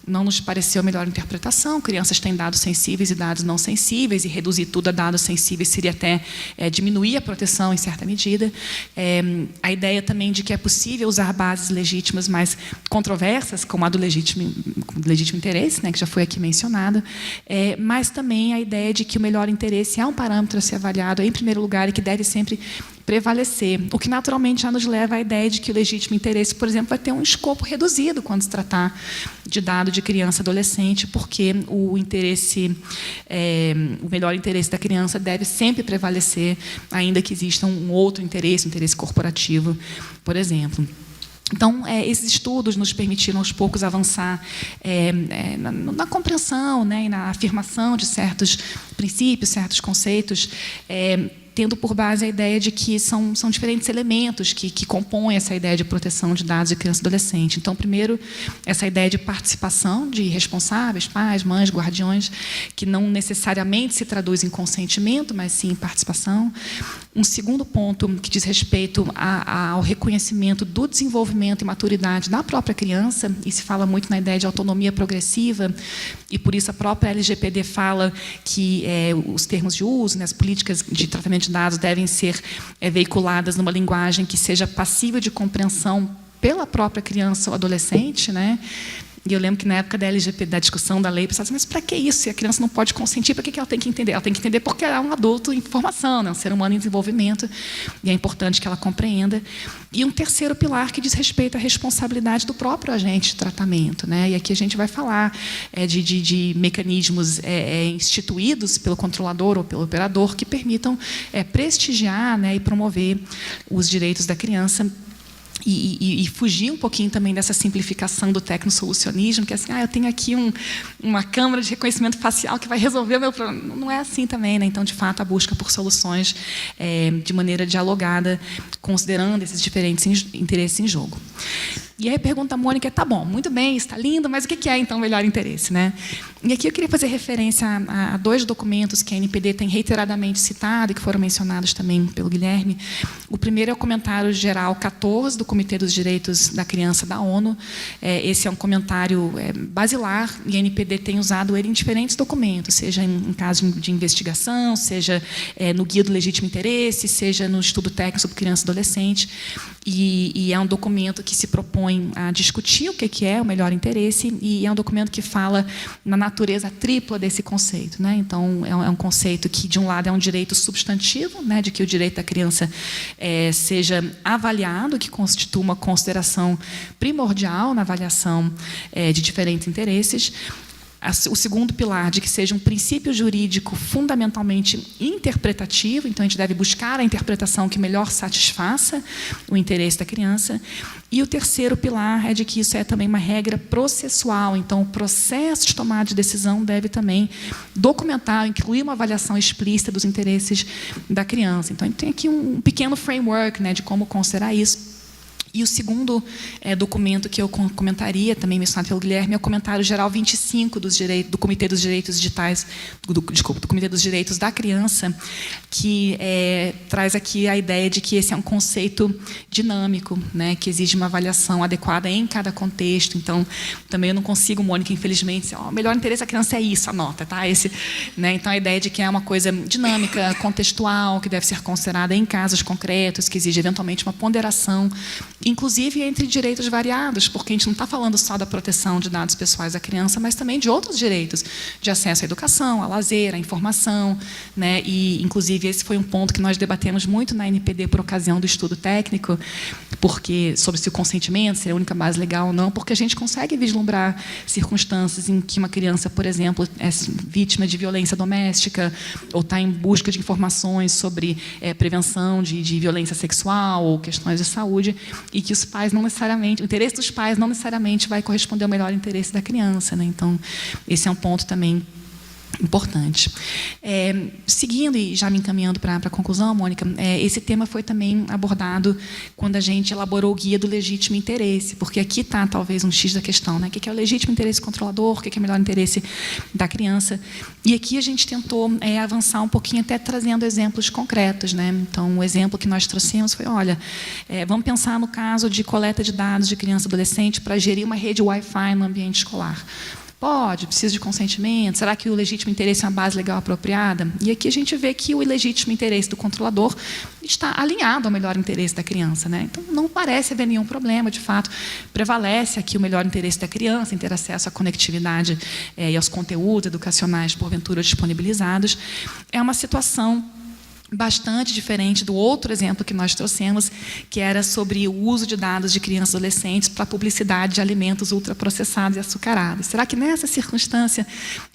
G: Não nos pareceu a melhor interpretação. Crianças têm dados sensíveis e dados não sensíveis, e reduzir tudo a dados sensíveis seria até diminuir a proteção em certa medida. A ideia também de que é possível usar bases legítimas mais controversas, como a do legítimo interesse, né, que já foi aqui mencionada, mas também a ideia de que o melhor interesse é um parâmetro a ser avaliado em primeiro lugar e que deve sempre prevalecer, o que naturalmente já nos leva à ideia de que o legítimo interesse, por exemplo, vai ter um escopo reduzido quando se tratar de dado de criança e adolescente, porque o interesse, o melhor interesse da criança deve sempre prevalecer, ainda que exista um outro interesse, um interesse corporativo, por exemplo. Então, esses estudos nos permitiram, aos poucos, avançar na compreensão, né, e na afirmação de certos princípios, certos conceitos, tendo por base a ideia de que são diferentes elementos que compõem essa ideia de proteção de dados de criança e adolescente. Então, primeiro, essa ideia de participação de responsáveis, pais, mães, guardiões, que não necessariamente se traduz em consentimento, mas sim em participação. Um segundo ponto que diz respeito ao reconhecimento do desenvolvimento e maturidade da própria criança, e se fala muito na ideia de autonomia progressiva, e por isso a própria LGPD fala que os termos de uso, né, as políticas de tratamento de dados devem ser veiculadas numa linguagem que seja passível de compreensão pela própria criança ou adolescente, né? E eu lembro que, na época da LGPD, da discussão da lei, pensava assim, mas para que isso? Se a criança não pode consentir, para que ela tem que entender? Ela tem que entender porque ela é um adulto em formação, né? Um ser humano em desenvolvimento, e é importante que ela compreenda. E um terceiro pilar que diz respeito à responsabilidade do próprio agente de tratamento, né? E aqui a gente vai falar de mecanismos instituídos pelo controlador ou pelo operador que permitam prestigiar, né, e promover os direitos da criança e fugir um pouquinho também dessa simplificação do tecnosolucionismo, que é assim, eu tenho aqui uma câmera de reconhecimento facial que vai resolver o meu problema. Não é assim também, né? Então, de fato, a busca por soluções de maneira dialogada, considerando esses diferentes interesses em jogo. E aí a pergunta da Mônica é, tá bom, muito bem, está lindo, mas o que é, então, o melhor interesse, né? E aqui eu queria fazer referência a 2 documentos que a NPD tem reiteradamente citado e que foram mencionados também pelo Guilherme. O primeiro é o comentário geral 14 do Comitê dos Direitos da Criança da ONU. Esse é um comentário basilar e a NPD tem usado ele em diferentes documentos, seja em caso de investigação, seja no Guia do Legítimo Interesse, seja no estudo técnico sobre criança e adolescente. E é um documento que se propõe a discutir o que é o melhor interesse e é um documento que fala na natureza tripla desse conceito, né? Então, é um conceito que, de um lado, é um direito substantivo, né, de que o direito da criança seja avaliado, que constitua uma consideração primordial na avaliação de diferentes interesses. O segundo pilar, de que seja um princípio jurídico fundamentalmente interpretativo, então a gente deve buscar a interpretação que melhor satisfaça o interesse da criança. E o terceiro pilar é de que isso é também uma regra processual, então o processo de tomada de decisão deve também documentar, incluir uma avaliação explícita dos interesses da criança. Então a gente tem aqui um pequeno framework, né, de como considerar isso. E o segundo documento que eu comentaria, também mencionado pelo Guilherme, é o comentário geral 25 do Comitê dos Direitos Digitais, do Comitê dos Direitos da Criança, que traz aqui a ideia de que esse é um conceito dinâmico, né, que exige uma avaliação adequada em cada contexto. Então, também eu não consigo, Mônica, infelizmente, o melhor interesse da criança é isso, anota, tá? Esse, né? Então, a ideia de que é uma coisa dinâmica, contextual, que deve ser considerada em casos concretos, que exige, eventualmente, uma ponderação, inclusive entre direitos variados, porque a gente não está falando só da proteção de dados pessoais da criança, mas também de outros direitos, de acesso à educação, a lazer, à informação, né? E, inclusive, esse foi um ponto que nós debatemos muito na NPD por ocasião do estudo técnico, porque sobre se o consentimento seria a única base legal ou não, porque a gente consegue vislumbrar circunstâncias em que uma criança, por exemplo, é vítima de violência doméstica ou está em busca de informações sobre prevenção de violência sexual ou questões de saúde, e que os pais não necessariamente, o interesse dos pais não necessariamente vai corresponder ao melhor interesse da criança, né? Então, esse é um ponto também importante. Seguindo e já me encaminhando para a conclusão, Mônica, esse tema foi também abordado quando a gente elaborou o Guia do Legítimo Interesse, porque aqui está talvez um X da questão, né? O que é o legítimo interesse controlador, o que é o melhor interesse da criança. E aqui a gente tentou avançar um pouquinho, até trazendo exemplos concretos, né? Então, o exemplo que nós trouxemos foi, olha, vamos pensar no caso de coleta de dados de criança e adolescente para gerir uma rede Wi-Fi no ambiente escolar. Pode, precisa de consentimento. Será que o legítimo interesse é uma base legal apropriada? E aqui a gente vê que o ilegítimo interesse do controlador está alinhado ao melhor interesse da criança, né? Então, não parece haver nenhum problema, de fato. Prevalece aqui o melhor interesse da criança em ter acesso à conectividade e aos conteúdos educacionais, porventura, disponibilizados. É uma situação bastante diferente do outro exemplo que nós trouxemos, que era sobre o uso de dados de crianças e adolescentes para publicidade de alimentos ultraprocessados e açucarados. Será que nessa circunstância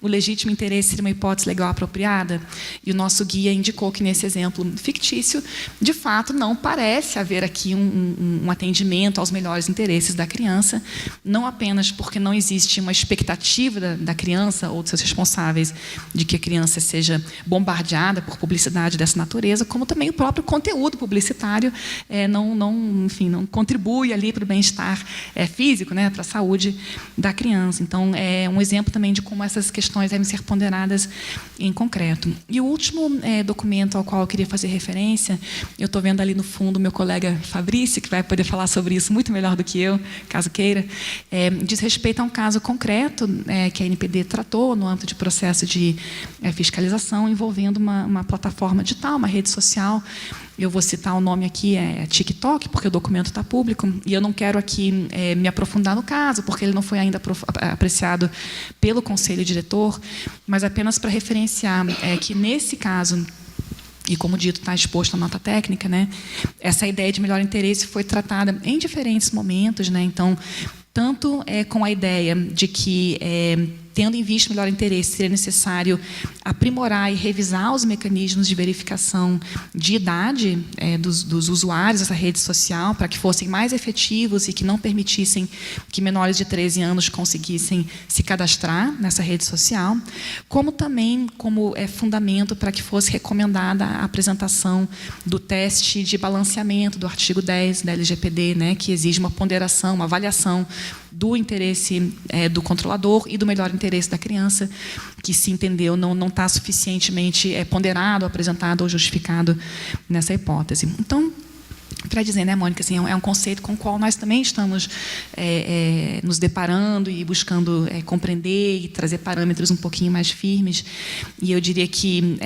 G: o legítimo interesse seria uma hipótese legal apropriada? E o nosso guia indicou que nesse exemplo fictício, de fato, não parece haver aqui um atendimento aos melhores interesses da criança, não apenas porque não existe uma expectativa da criança ou dos seus responsáveis de que a criança seja bombardeada por publicidade dessa natureza, como também o próprio conteúdo publicitário não contribui ali para o bem-estar físico, né, para a saúde da criança. Então, é um exemplo também de como essas questões devem ser ponderadas em concreto. E o último documento ao qual eu queria fazer referência, eu estou vendo ali no fundo o meu colega Fabrício, que vai poder falar sobre isso muito melhor do que eu, caso queira, diz respeito a um caso concreto que a NPD tratou no âmbito de processo de fiscalização envolvendo uma plataforma digital, uma rede social. Eu vou citar o nome aqui, é TikTok, porque o documento está público, e eu não quero aqui me aprofundar no caso, porque ele não foi ainda apreciado pelo Conselho Diretor, mas apenas para referenciar que, nesse caso, e como dito, está exposto na nota técnica, né, essa ideia de melhor interesse foi tratada em diferentes momentos, né, então, tanto com a ideia de que tendo em vista o melhor interesse, seria necessário aprimorar e revisar os mecanismos de verificação de idade dos usuários dessa rede social, para que fossem mais efetivos e que não permitissem que menores de 13 anos conseguissem se cadastrar nessa rede social, como também como fundamento para que fosse recomendada a apresentação do teste de balanceamento do artigo 10 da LGPD, né, que exige uma ponderação, uma avaliação do interesse do controlador e do melhor interesse da criança, que se entendeu não está suficientemente ponderado, apresentado ou justificado nessa hipótese. Então, para dizer, né, Mônica, assim, é um conceito com o qual nós também estamos nos deparando e buscando compreender e trazer parâmetros um pouquinho mais firmes. E eu diria que,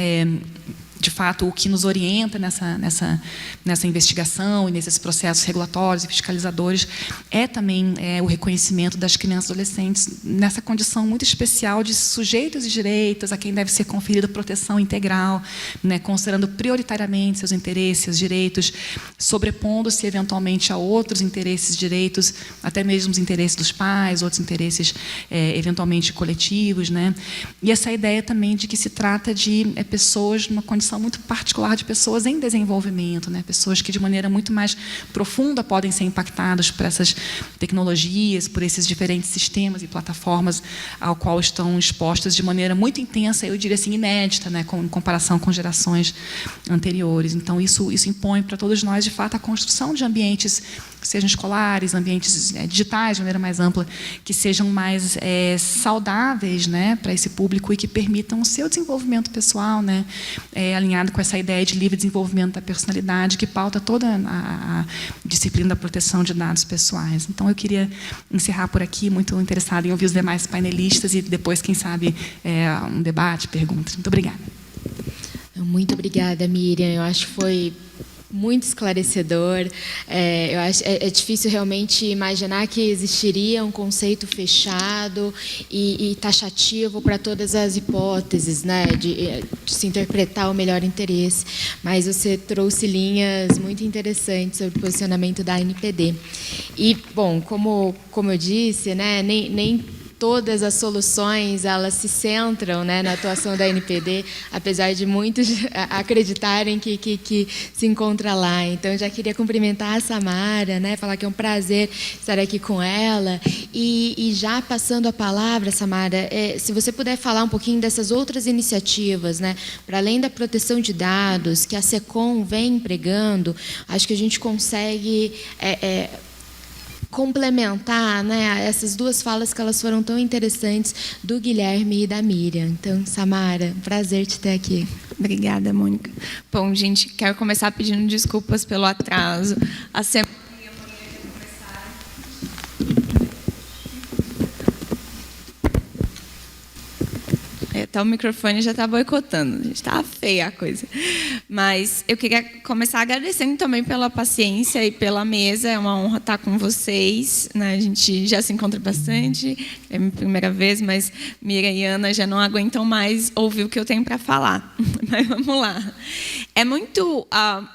G: de fato, o que nos orienta nessa investigação e nesses processos regulatórios e fiscalizadores é também o reconhecimento das crianças e adolescentes nessa condição muito especial de sujeitos de direitos a quem deve ser conferida proteção integral, né, considerando prioritariamente seus interesses, seus direitos, sobrepondo-se eventualmente a outros interesses, direitos, até mesmo os interesses dos pais, outros interesses eventualmente coletivos, né? E essa ideia também de que se trata de pessoas numa condição muito particular de pessoas em desenvolvimento, né? Pessoas que de maneira muito mais profunda podem ser impactadas por essas tecnologias, por esses diferentes sistemas e plataformas ao qual estão expostas de maneira muito intensa, eu diria assim, inédita, né? Em comparação com gerações anteriores. Então, isso impõe para todos nós, de fato, a construção de ambientes, sejam escolares, ambientes digitais, de maneira mais ampla, que sejam mais saudáveis, né, para esse público e que permitam o seu desenvolvimento pessoal, né, alinhado com essa ideia de livre desenvolvimento da personalidade que pauta toda a disciplina da proteção de dados pessoais. Então, eu queria encerrar por aqui, muito interessada em ouvir os demais painelistas e depois, quem sabe, um debate, perguntas. Muito obrigada.
E: Muito obrigada, Miriam. Eu acho que foi muito esclarecedor. Eu acho difícil realmente imaginar que existiria um conceito fechado e taxativo para todas as hipóteses, né, de se interpretar o melhor interesse. Mas você trouxe linhas muito interessantes sobre o posicionamento da ANPD. E, bom, como eu disse, né, nem todas as soluções elas se centram, né, na atuação da ANPD, apesar de muitos acreditarem que se encontra lá. Então, eu já queria cumprimentar a Samara, né, falar que é um prazer estar aqui com ela. E já passando a palavra, Samara, se você puder falar um pouquinho dessas outras iniciativas, né, para além da proteção de dados que a SECOM vem empregando, acho que a gente consegue complementar, né, essas duas falas que elas foram tão interessantes do Guilherme e da Miriam. Então, Samara, prazer te ter aqui.
H: Obrigada, Mônica. Bom, gente, quero começar pedindo desculpas pelo atraso. A semana e amanhã já começaram. Até o microfone já está boicotando. Está feia a coisa. Mas eu queria começar agradecendo também pela paciência e pela mesa. É uma honra estar com vocês, né? A gente já se encontra bastante. É a minha primeira vez, mas Mira e Ana já não aguentam mais ouvir o que eu tenho para falar. Mas vamos lá. É muito,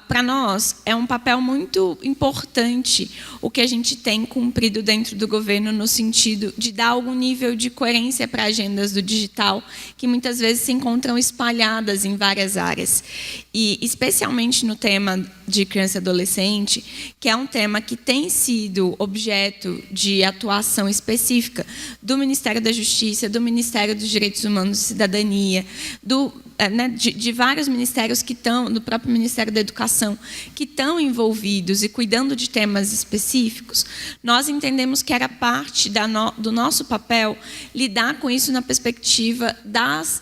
H: para nós, é um papel muito importante o que a gente tem cumprido dentro do governo no sentido de dar algum nível de coerência para agendas do digital que muitas vezes se encontram espalhadas em várias áreas. E especialmente no tema de criança e adolescente, que é um tema que tem sido objeto de atuação específica do Ministério da Justiça, do Ministério dos Direitos Humanos e Cidadania, de vários ministérios que estão, do próprio Ministério da Educação, que estão envolvidos e cuidando de temas específicos, nós entendemos que era parte do nosso papel lidar com isso na perspectiva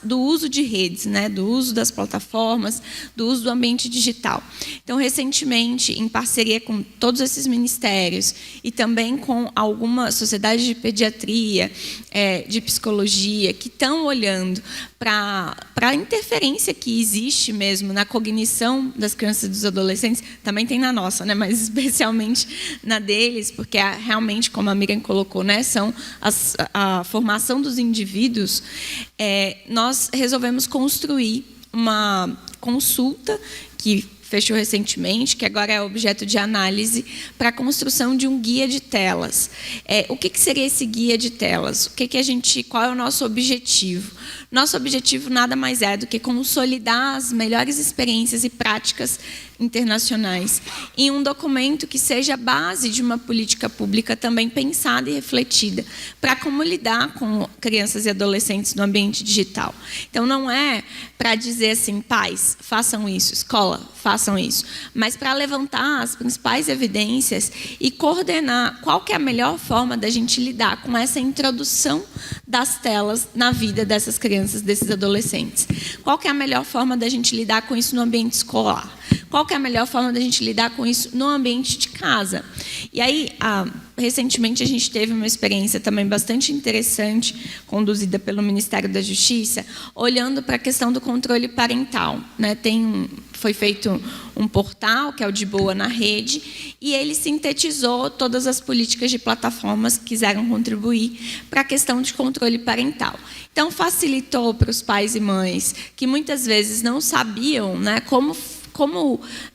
H: do uso de redes, né, do uso das plataformas, do uso do ambiente digital. Então, recentemente, em parceria com todos esses ministérios e também com algumas sociedades de pediatria, de psicologia, que estão olhando para a interferência que existe mesmo na cognição das crianças e dos adolescentes, também tem na nossa, né, mas especialmente na deles, porque realmente, como a Miriam colocou, né, são a formação dos indivíduos. Nós resolvemos construir uma consulta que fechou recentemente, que agora é objeto de análise, para a construção de um guia de telas. O que seria esse guia de telas? Qual é o nosso objetivo? Nosso objetivo nada mais é do que consolidar as melhores experiências e práticas internacionais em um documento que seja a base de uma política pública também pensada e refletida para como lidar com crianças e adolescentes no ambiente digital. Então, não é para dizer assim, pais, façam isso, escola, façam isso, mas para levantar as principais evidências e coordenar qual que é a melhor forma da gente lidar com essa introdução das telas na vida dessas crianças, desses adolescentes. Qual que é a melhor forma da gente lidar com isso no ambiente escolar? Qual que é a melhor forma da gente lidar com isso no ambiente de casa? E aí, recentemente, a gente teve uma experiência também bastante interessante, conduzida pelo Ministério da Justiça, olhando para a questão do controle parental, né? Foi feito um portal, que é o De Boa na Rede, e ele sintetizou todas as políticas de plataformas que quiseram contribuir para a questão de controle parental. Então, facilitou para os pais e mães que muitas vezes não sabiam, né, como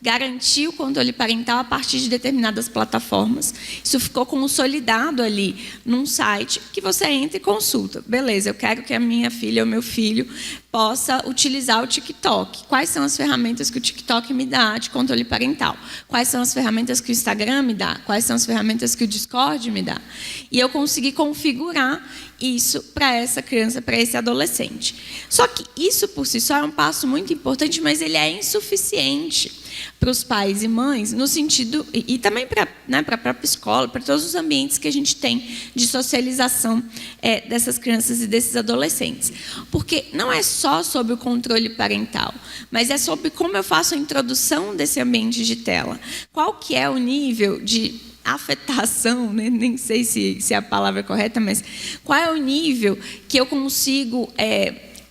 H: garantir o controle parental a partir de determinadas plataformas. Isso ficou consolidado ali num site que você entra e consulta. Beleza, eu quero que a minha filha ou meu filho possa utilizar o TikTok. Quais são as ferramentas que o TikTok me dá de controle parental? Quais são as ferramentas que o Instagram me dá? Quais são as ferramentas que o Discord me dá? E eu consegui configurar isso para essa criança, para esse adolescente. Só que isso, por si só, é um passo muito importante, mas ele é insuficiente para os pais e mães, no sentido, e também para a própria escola, para todos os ambientes que a gente tem de socialização dessas crianças e desses adolescentes. Porque não é só sobre o controle parental, mas é sobre como eu faço a introdução desse ambiente de tela. Qual que é o nível de afetação, né? Nem sei se é a palavra correta, mas qual é o nível que eu consigo,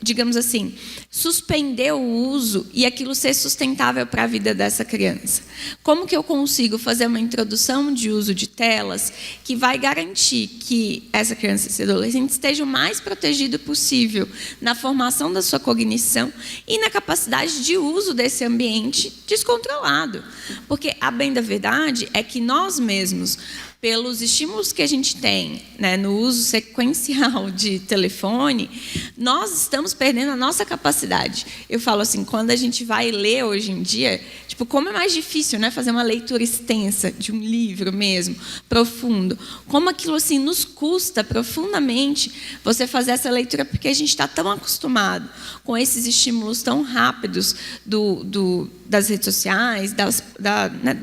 H: digamos assim, suspender o uso e aquilo ser sustentável para a vida dessa criança? Como que eu consigo fazer uma introdução de uso de telas que vai garantir que essa criança e esse adolescente esteja o mais protegido possível na formação da sua cognição e na capacidade de uso desse ambiente descontrolado? Porque a bem da verdade é que nós mesmos, pelos estímulos que a gente tem, né, no uso sequencial de telefone, nós estamos perdendo a nossa capacidade. Eu falo assim, quando a gente vai ler hoje em dia, tipo, como é mais difícil, né, fazer uma leitura extensa de um livro mesmo, profundo. Como aquilo assim nos custa profundamente você fazer essa leitura, porque a gente está tão acostumado com esses estímulos tão rápidos das redes sociais,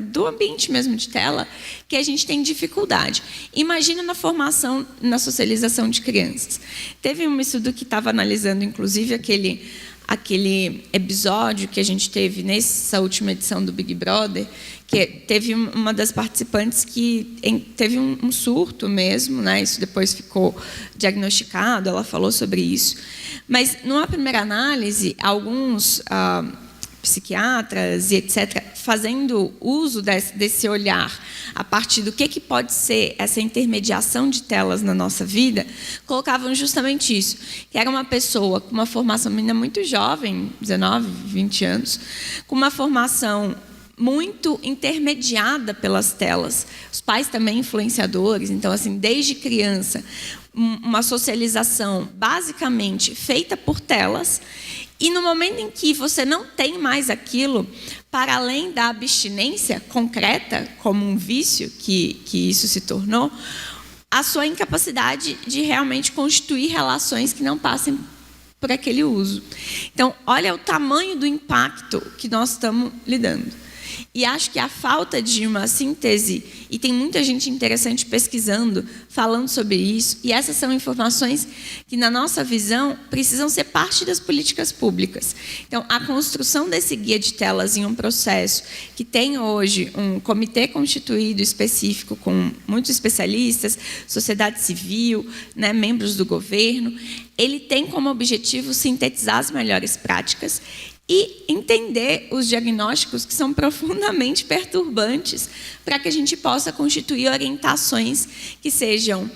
H: do ambiente mesmo de tela, que a gente tem dificuldade. Imagina na formação, na socialização de crianças. Teve um estudo que estava analisando, inclusive, aquele episódio que a gente teve nessa última edição do Big Brother, que teve uma das participantes que teve um surto mesmo, né? Isso depois ficou diagnosticado, ela falou sobre isso. Mas, numa primeira análise, alguns psiquiatras e etc., fazendo uso desse olhar a partir do que pode ser essa intermediação de telas na nossa vida, colocavam justamente isso, que era uma pessoa com uma formação, menina muito jovem, 19, 20 anos, com uma formação muito intermediada pelas telas. Os pais também influenciadores, então, assim, desde criança, uma socialização basicamente feita por telas. E no momento em que você não tem mais aquilo, para além da abstinência concreta, como um vício que isso se tornou, a sua incapacidade de realmente constituir relações que não passem por aquele uso. Então, olha o tamanho do impacto que nós estamos lidando. E acho que a falta de uma síntese, e tem muita gente interessante pesquisando, falando sobre isso, e essas são informações que, na nossa visão, precisam ser parte das políticas públicas. Então, a construção desse guia de telas em um processo que tem hoje um comitê constituído específico com muitos especialistas, sociedade civil, né, membros do governo, ele tem como objetivo sintetizar as melhores práticas e entender os diagnósticos que são profundamente perturbantes para que a gente possa constituir orientações que sejam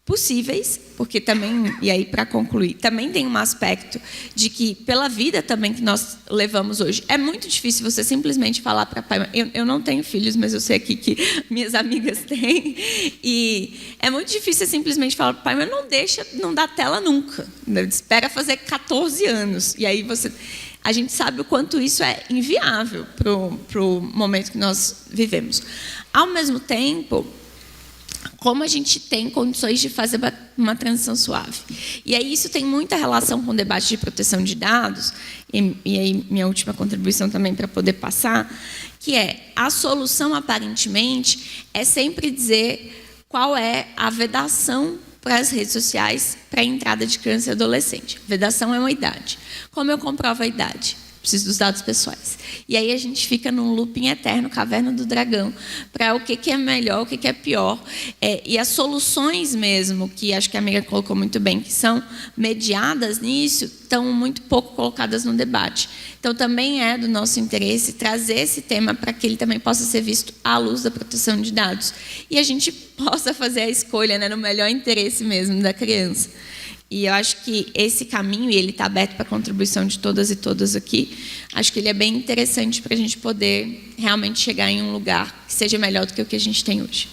H: possíveis, porque também, e aí para concluir, também tem um aspecto de que, pela vida também que nós levamos hoje, é muito difícil você simplesmente falar para pai. Eu não tenho filhos, mas eu sei aqui que minhas amigas têm, e é muito difícil simplesmente falar para pai, mas não dá tela nunca, espera fazer 14 anos, e aí a gente sabe o quanto isso é inviável para o momento que nós vivemos. Ao mesmo tempo, como a gente tem condições de fazer uma transição suave. E aí isso tem muita relação com o debate de proteção de dados, e aí minha última contribuição também para poder passar, que é a solução, aparentemente, é sempre dizer qual é a vedação para as redes sociais para a entrada de criança e adolescente. Vedação é uma idade. Como eu comprovo a idade? Preciso dos dados pessoais. E aí a gente fica num looping eterno, caverna do dragão, para o que é melhor, o que é pior. E as soluções mesmo, que acho que a amiga colocou muito bem, que são mediadas nisso, estão muito pouco colocadas no debate. Então, também é do nosso interesse trazer esse tema para que ele também possa ser visto à luz da proteção de dados. E a gente possa fazer a escolha, né, no melhor interesse mesmo da criança. E eu acho que esse caminho, e ele está aberto para a contribuição de todas e todas aqui, acho que ele é bem interessante para a gente poder realmente chegar em um lugar que seja melhor do que o que a gente tem hoje.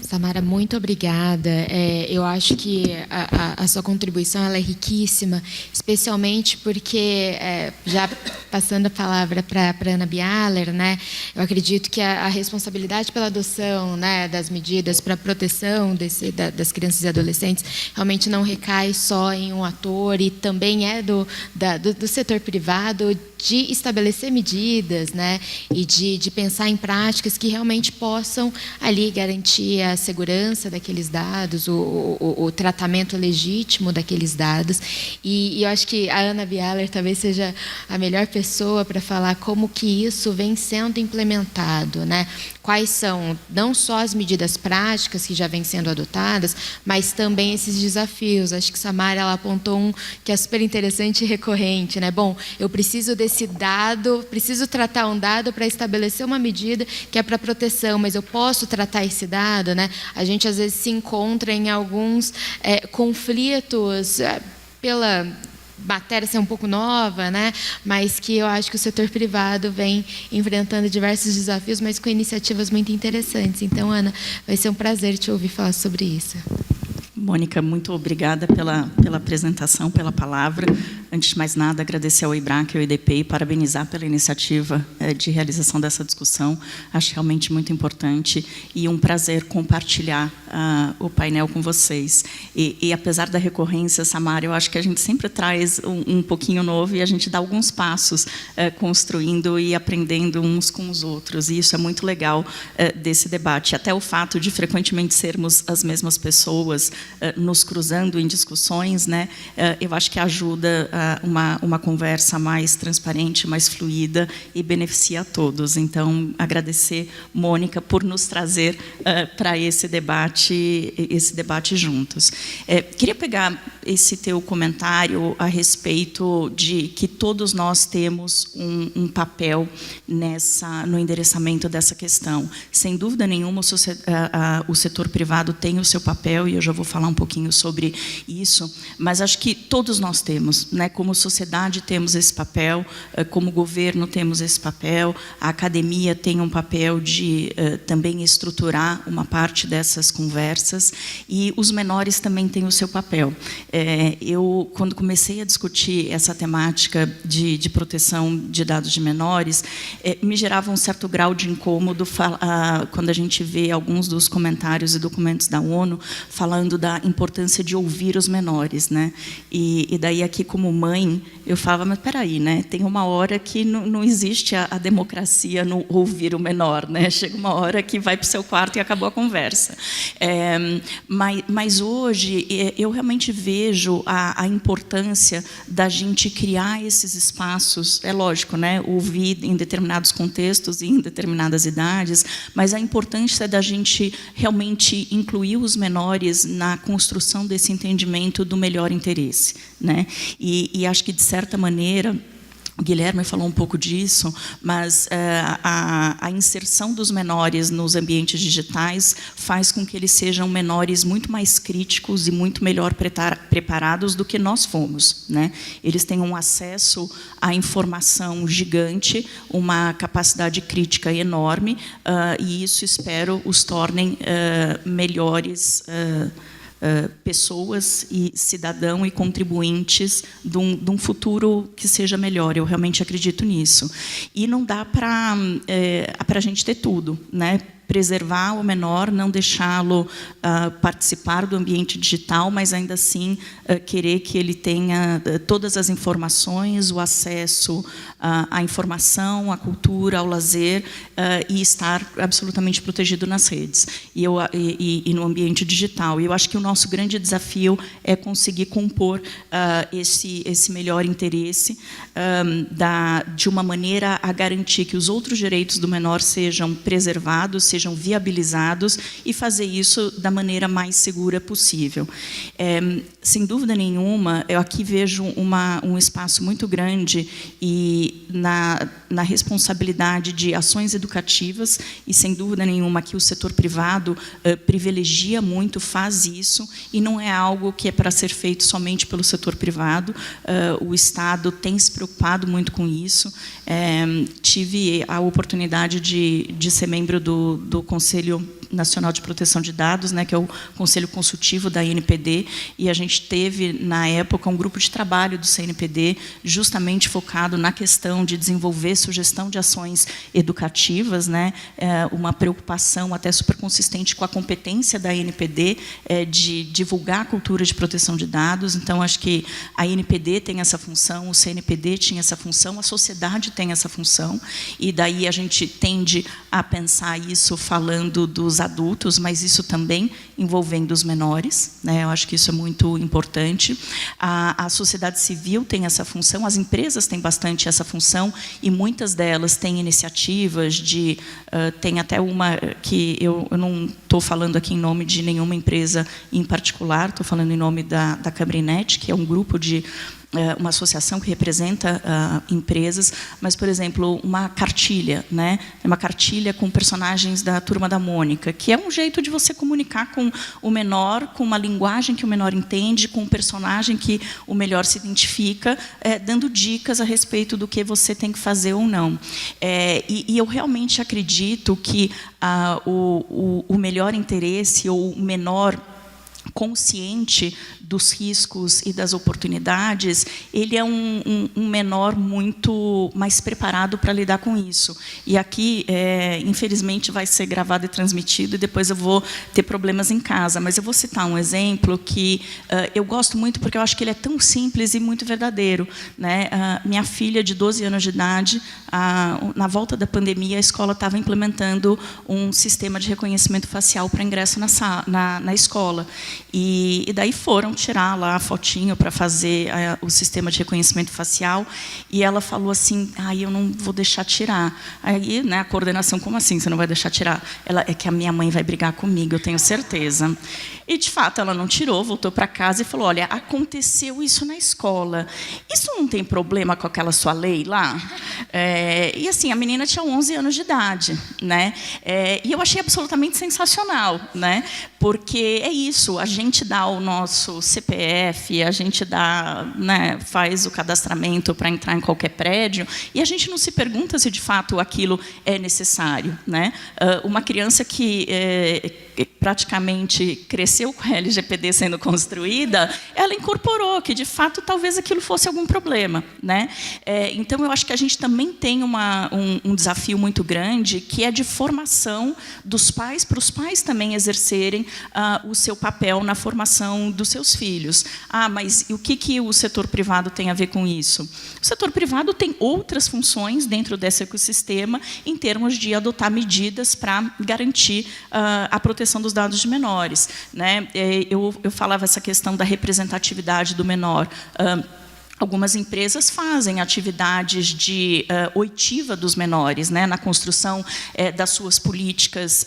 E: Samara, muito obrigada. Eu acho que a sua contribuição ela é riquíssima, especialmente porque, já passando a palavra para Ana Bialer, né, eu acredito que a responsabilidade pela adoção, né, das medidas para a proteção das crianças e adolescentes realmente não recai só em um ator, e também é do setor privado de estabelecer medidas, né, e de pensar em práticas que realmente possam ali garantir a segurança daqueles dados, o tratamento legítimo daqueles dados. E eu acho que a Ana Bialer talvez seja a melhor pessoa para falar como que isso vem sendo implementado, né? Quais são não só as medidas práticas que já vêm sendo adotadas, mas também esses desafios. Acho que Samara ela apontou um que é super interessante e recorrente, né? Bom, eu preciso desse dado, preciso tratar um dado para estabelecer uma medida que é para proteção, mas eu posso tratar esse dado, né? A gente às vezes se encontra em alguns conflitos pela matéria ser um pouco nova, né? Mas que eu acho que o setor privado vem enfrentando diversos desafios, mas com iniciativas muito interessantes. Então, Ana, vai ser um prazer te ouvir falar sobre isso.
I: Mônica, muito obrigada pela apresentação, pela palavra. Antes de mais nada, agradecer ao IBRAC e ao IDP e parabenizar pela iniciativa de realização dessa discussão. Acho realmente muito importante e um prazer compartilhar o painel com vocês. E apesar da recorrência, Samara, eu acho que a gente sempre traz um pouquinho novo e a gente dá alguns passos construindo e aprendendo uns com os outros. E isso é muito legal desse debate. Até o fato de frequentemente sermos as mesmas pessoas nos cruzando em discussões, né? Eu acho que ajuda uma conversa mais transparente, mais fluida e beneficia a todos. Então, agradecer, Mônica, por nos trazer para esse debate juntos. Queria pegar esse teu comentário a respeito de que todos nós temos um papel no endereçamento dessa questão. Sem dúvida nenhuma, o setor privado tem o seu papel, e eu já vou falar um pouquinho sobre isso, mas acho que todos nós temos, né? Como sociedade temos esse papel, como governo temos esse papel, a academia tem um papel de também estruturar uma parte dessas conversas, e os menores também têm o seu papel. Eu, quando comecei a discutir essa temática de proteção de dados de menores, me gerava um certo grau de incômodo quando a gente vê alguns dos comentários e documentos da ONU falando da importância de ouvir os menores, né? E daí aqui como mãe eu falava, mas peraí, né? Tem uma hora que não existe a democracia no ouvir o menor, né? Chega uma hora que vai para o seu quarto e acabou a conversa. Mas hoje eu realmente vejo a importância da gente criar esses espaços. É lógico, né? Ouvir em determinados contextos e em determinadas idades, mas a importância da gente realmente incluir os menores na construção desse entendimento do melhor interesse, né? E acho que, de certa maneira, O Guilherme falou um pouco disso, mas a inserção dos menores nos ambientes digitais faz com que eles sejam menores muito mais críticos e muito melhor preparados do que nós fomos, né? Eles têm um acesso à informação gigante, uma capacidade crítica enorme, e isso, espero, os tornem melhores pessoas e cidadãos e contribuintes de um futuro que seja melhor. Eu realmente acredito nisso. E não dá para a gente ter tudo, né? Preservar o menor, não deixá-lo participar do ambiente digital, mas ainda assim querer que ele tenha todas as informações, o acesso à informação, à cultura, ao lazer, e estar absolutamente protegido nas redes e no ambiente digital. E eu acho que o nosso grande desafio é conseguir compor esse melhor interesse de uma maneira a garantir que os outros direitos do menor sejam preservados, sejam viabilizados, e fazer isso da maneira mais segura possível. Sem dúvida nenhuma, eu aqui vejo um espaço muito grande e na responsabilidade de ações educativas, e sem dúvida nenhuma que o setor privado privilegia muito, faz isso, e não é algo que é para ser feito somente pelo setor privado. O Estado tem se preocupado muito com isso. Tive a oportunidade de ser membro do Conselho Nacional de Proteção de Dados, né, que é o conselho consultivo da ANPD, e a gente teve, na época, um grupo de trabalho do CNPD justamente focado na questão de desenvolver sugestão de ações educativas, né, uma preocupação até super consistente com a competência da ANPD de divulgar a cultura de proteção de dados. Então, acho que a ANPD tem essa função, o CNPD tinha essa função, a sociedade tem essa função, e daí a gente tende a pensar isso falando dos adultos, mas isso também envolvendo os menores, né? Eu acho que isso é muito importante. A sociedade civil tem essa função, as empresas têm bastante essa função, e muitas delas têm iniciativas de... tem até uma que eu não estou falando aqui em nome de nenhuma empresa em particular, estou falando em nome da Cabrinet, que é um grupo de... uma associação que representa empresas, mas, por exemplo, uma cartilha, né? Uma cartilha com personagens da Turma da Mônica, que é um jeito de você comunicar com o menor, com uma linguagem que o menor entende, com um personagem que o melhor se identifica, dando dicas a respeito do que você tem que fazer ou não. E eu realmente acredito que o melhor interesse ou o menor consciente dos riscos e das oportunidades, ele é um menor muito mais preparado para lidar com isso. E aqui, infelizmente, vai ser gravado e transmitido, e depois eu vou ter problemas em casa. Mas eu vou citar um exemplo que eu gosto muito, porque eu acho que ele é tão simples e muito verdadeiro, né? Minha filha, de 12 anos de idade, na volta da pandemia, a escola estava implementando um sistema de reconhecimento facial para ingresso na escola. E daí foram tirar lá a fotinho para fazer o sistema de reconhecimento facial, e ela falou assim: eu não vou deixar tirar. Aí, né, a coordenação: como assim você não vai deixar tirar? É que a minha mãe vai brigar comigo, eu tenho certeza. E, de fato, ela não tirou, voltou para casa e falou: olha, aconteceu isso na escola. Isso não tem problema com aquela sua lei lá? E, assim, a menina tinha 11 anos de idade, né? E eu achei absolutamente sensacional, né? Porque é isso, a gente dá o nosso CPF, a gente dá, né, faz o cadastramento para entrar em qualquer prédio, e a gente não se pergunta se, de fato, aquilo é necessário, né? Uma criança que praticamente cresceu com a LGPD sendo construída, ela incorporou que, de fato, talvez aquilo fosse algum problema, né? Então, eu acho que a gente também tem um desafio muito grande, que é de formação dos pais, para os pais também exercerem o seu papel na formação dos seus filhos. Mas o que o setor privado tem a ver com isso? O setor privado tem outras funções dentro desse ecossistema, em termos de adotar medidas para garantir a proteção dos dados de menores, né? Eu falava essa questão da representatividade do menor. Algumas empresas fazem atividades de oitiva dos menores, né, na construção das suas políticas,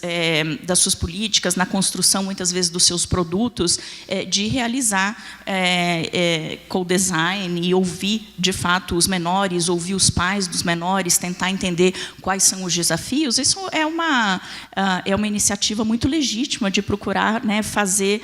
I: na construção, muitas vezes, dos seus produtos, de realizar co-design e ouvir, de fato, os menores, ouvir os pais dos menores, tentar entender quais são os desafios. Isso é uma iniciativa muito legítima de procurar, né, fazer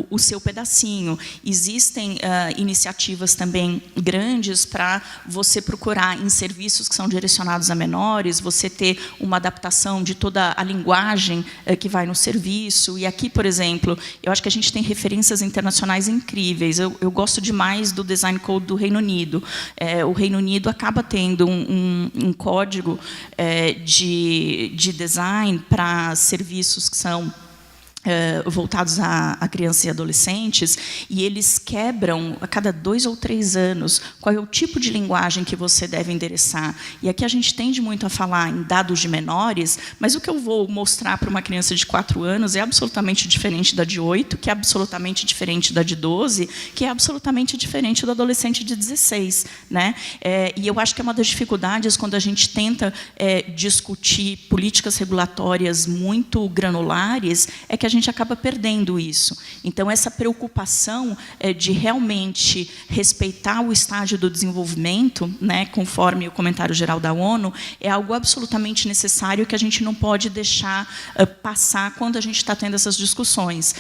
I: o seu pedacinho. Existem iniciativas também grandes para você procurar em serviços que são direcionados a menores, você ter uma adaptação de toda a linguagem que vai no serviço. E aqui, por exemplo, eu acho que a gente tem referências internacionais incríveis. Eu gosto demais do Design Code do Reino Unido. O Reino Unido acaba tendo um código de design para serviços que são voltados a crianças e adolescentes, e eles quebram a cada 2 ou 3 anos qual é o tipo de linguagem que você deve endereçar. E aqui a gente tende muito a falar em dados de menores, mas o que eu vou mostrar para uma criança de 4 anos é absolutamente diferente da de 8, que é absolutamente diferente da de 12, que é absolutamente diferente do adolescente de 16. Né? E eu acho que é uma das dificuldades quando a gente tenta discutir políticas regulatórias muito granulares, é que a gente acaba perdendo isso. Então, essa preocupação de realmente respeitar o estágio do desenvolvimento, né, conforme o comentário geral da ONU, é algo absolutamente necessário que a gente não pode deixar passar quando a gente está tendo essas discussões.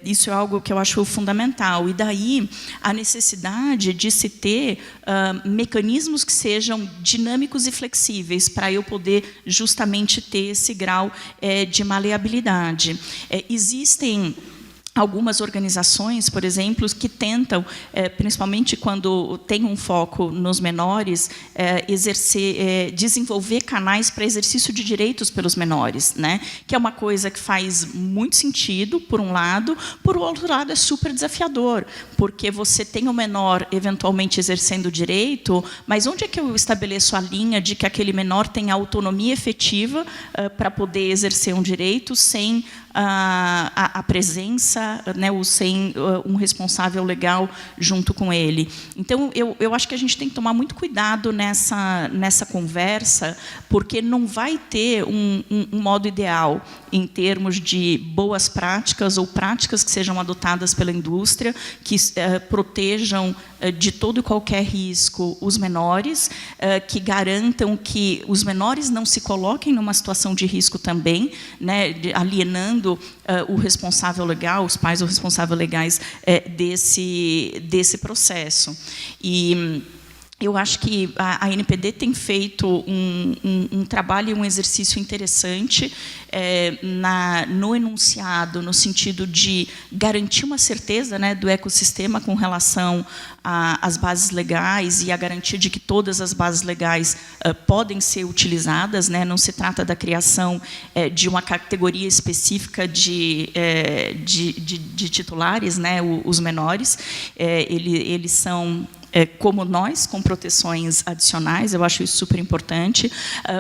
I: Isso é algo que eu acho fundamental. E daí a necessidade de se ter mecanismos que sejam dinâmicos e flexíveis para eu poder justamente ter esse grau de maleabilidade. Existem algumas organizações, por exemplo, que tentam, principalmente quando tem um foco nos menores, desenvolver canais para exercício de direitos pelos menores, né? Que é uma coisa que faz muito sentido, por um lado, por outro lado é super desafiador, porque você tem o menor eventualmente exercendo o direito, mas onde é que eu estabeleço a linha de que aquele menor tem autonomia efetiva para poder exercer um direito sem a presença, né, ou sem um responsável legal junto com ele. Então, eu acho que a gente tem que tomar muito cuidado nessa conversa, porque não vai ter um modo ideal em termos de boas práticas ou práticas que sejam adotadas pela indústria, que protejam de todo e qualquer risco os menores, que garantam que os menores não se coloquem numa situação de risco também, né, alienando o responsável legal, os pais ou responsáveis legais desse processo. E eu acho que a NPD tem feito um trabalho e um exercício interessante no enunciado, no sentido de garantir uma certeza, né, do ecossistema com relação às bases legais e a garantia de que todas as bases legais podem ser utilizadas, né? Não se trata da criação de uma categoria específica de titulares, né, os menores. Eles são como nós, com proteções adicionais, eu acho isso super importante.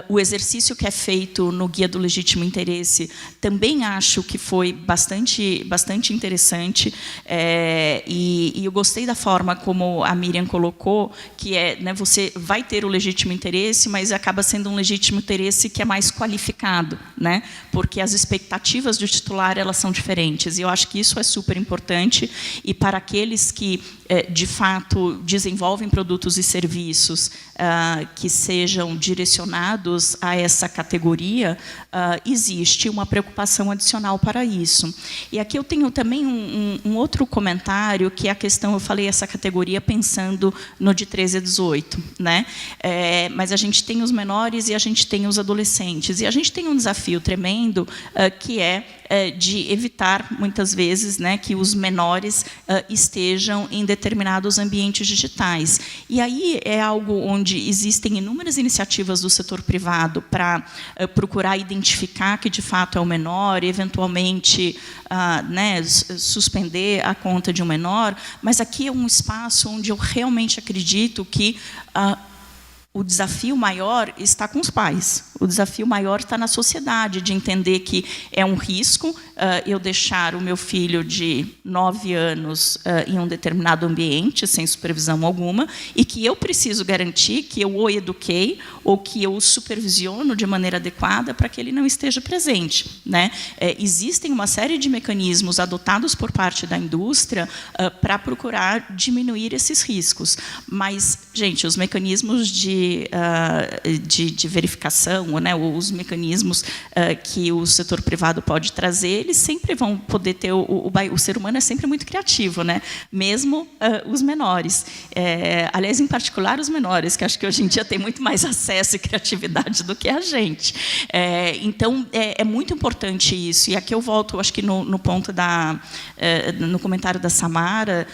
I: O exercício que é feito no Guia do Legítimo Interesse, também acho que foi bastante interessante, e eu gostei da forma como a Miriam colocou, que né, você vai ter o legítimo interesse, mas acaba sendo um legítimo interesse que é mais qualificado, né? Porque as expectativas do titular, elas são diferentes, e eu acho que isso é super importante, e para aqueles que, de fato, desenvolvem produtos e serviços que sejam direcionados a essa categoria, existe uma preocupação adicional para isso. E aqui eu tenho também um outro comentário, que é a questão, eu falei essa categoria pensando no de 13 a 18, né? Mas a gente tem os menores e a gente tem os adolescentes, e a gente tem um desafio tremendo, que é de evitar, muitas vezes, né, que os menores estejam em determinados ambientes digitais. E aí é algo onde existem inúmeras iniciativas do setor privado para procurar identificar que, de fato, é o menor, e, eventualmente, né, suspender a conta de um menor, mas aqui é um espaço onde eu realmente acredito que O desafio maior está com os pais. O desafio maior está na sociedade, de entender que é um risco eu deixar o meu filho de 9 anos em um determinado ambiente, sem supervisão alguma, e que eu preciso garantir que eu o eduquei ou que eu o supervisiono de maneira adequada para que ele não esteja presente, né? Existem uma série de mecanismos adotados por parte da indústria para procurar diminuir esses riscos. Mas, gente, os mecanismos de verificação, né, os mecanismos que o setor privado pode trazer, eles sempre vão poder ter... O ser humano é sempre muito criativo, né? Mesmo os menores. Aliás, em particular, os menores, que acho que hoje em dia tem muito mais acesso e criatividade do que a gente. Então, é muito importante isso. E aqui eu volto, acho que no ponto no comentário da Samara,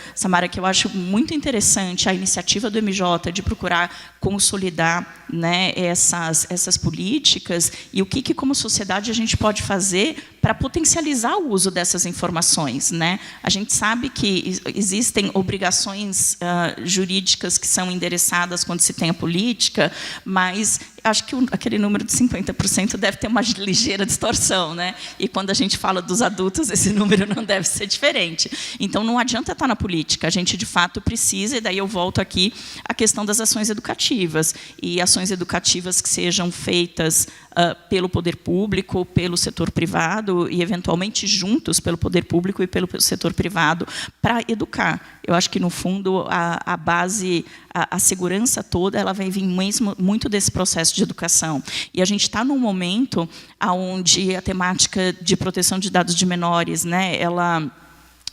I: que eu acho muito interessante a iniciativa do MJ de procurar consolidar, né, essas políticas e o que, como sociedade, a gente pode fazer para potencializar o uso dessas informações, né? A gente sabe que existem obrigações jurídicas que são endereçadas quando se tem a política, mas acho que aquele número de 50% deve ter uma ligeira distorção, né? E quando a gente fala dos adultos, esse número não deve ser diferente. Então, não adianta estar na política, a gente, de fato, precisa, e daí eu volto aqui à questão das ações educativas, e ações educativas que sejam feitas pelo poder público, pelo setor privado, e, eventualmente, juntos pelo poder público e pelo setor privado, para educar. Eu acho que, no fundo, a base, a segurança toda, ela vai vir mesmo muito desse processo de educação. E a gente está num momento onde a temática de proteção de dados de menores, né, ela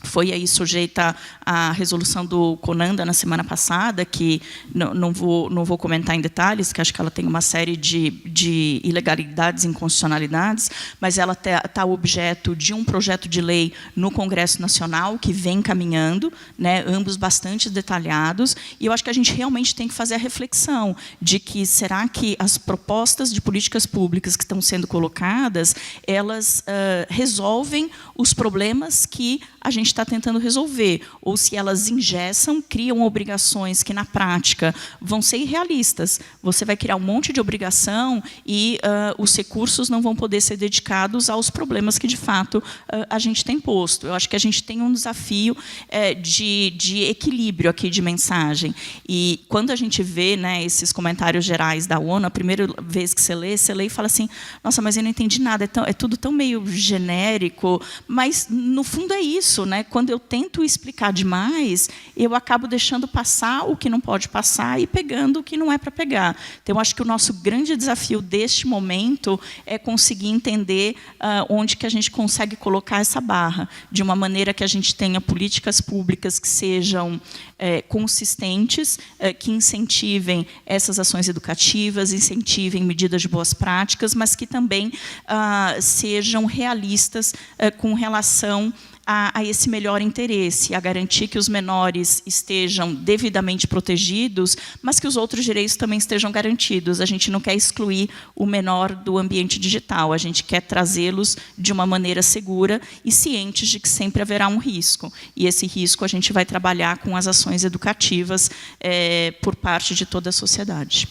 I: foi aí sujeita à resolução do CONANDA na semana passada, que não vou comentar em detalhes, que acho que ela tem uma série de ilegalidades e inconstitucionalidades, mas ela está objeto de um projeto de lei no Congresso Nacional, que vem caminhando, né, ambos bastante detalhados, e eu acho que a gente realmente tem que fazer a reflexão de que será que as propostas de políticas públicas que estão sendo colocadas, elas resolvem os problemas que a gente está tentando resolver, ou se elas engessam, criam obrigações que, na prática, vão ser irrealistas. Você vai criar um monte de obrigação e os recursos não vão poder ser dedicados aos problemas que, de fato, a gente tem posto. Eu acho que a gente tem um desafio de equilíbrio aqui de mensagem. E, quando a gente vê, né, esses comentários gerais da ONU, a primeira vez que você lê e fala assim, nossa, mas eu não entendi nada, é tudo tão meio genérico, mas, no fundo, é isso, né? Quando eu tento explicar demais, eu acabo deixando passar o que não pode passar e pegando o que não é para pegar. Então, eu acho que o nosso grande desafio deste momento é conseguir entender onde que a gente consegue colocar essa barra, de uma maneira que a gente tenha políticas públicas que sejam consistentes, que incentivem essas ações educativas, incentivem medidas de boas práticas, mas que também sejam realistas com relação a esse melhor interesse, a garantir que os menores estejam devidamente protegidos, mas que os outros direitos também estejam garantidos. A gente não quer excluir o menor do ambiente digital, a gente quer trazê-los de uma maneira segura e cientes de que sempre haverá um risco. E esse risco a gente vai trabalhar com as ações educativas por parte de toda a sociedade.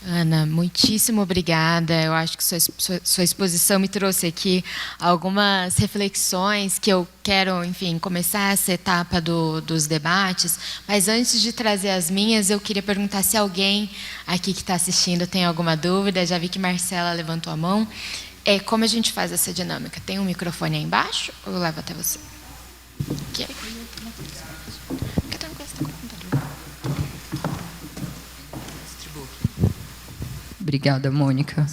J: Ana, muitíssimo obrigada. Eu acho que sua exposição me trouxe aqui algumas reflexões que eu quero, enfim, começar essa etapa dos debates. Mas antes de trazer as minhas, eu queria perguntar se alguém aqui que está assistindo tem alguma dúvida. Já vi que Marcela levantou a mão. Como a gente faz essa dinâmica? Tem um microfone aí embaixo ou eu levo até você? Aqui.
C: Obrigada, Mônica.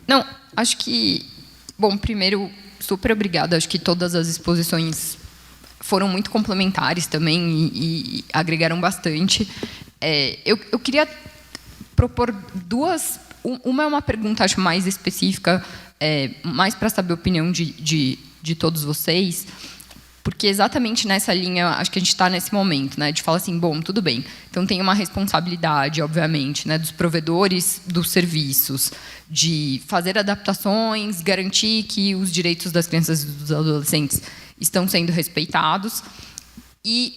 C: Não, acho que... Bom, primeiro, super obrigada. Acho que todas as exposições foram muito complementares também e agregaram bastante. Eu queria propor duas... Uma é uma pergunta, acho, mais específica, mais para saber a opinião de todos vocês, porque exatamente nessa linha, acho que a gente está nesse momento, né, de falar assim, bom, tudo bem, então tem uma responsabilidade, obviamente, né, dos provedores dos serviços, de fazer adaptações, garantir que os direitos das crianças e dos adolescentes estão sendo respeitados, e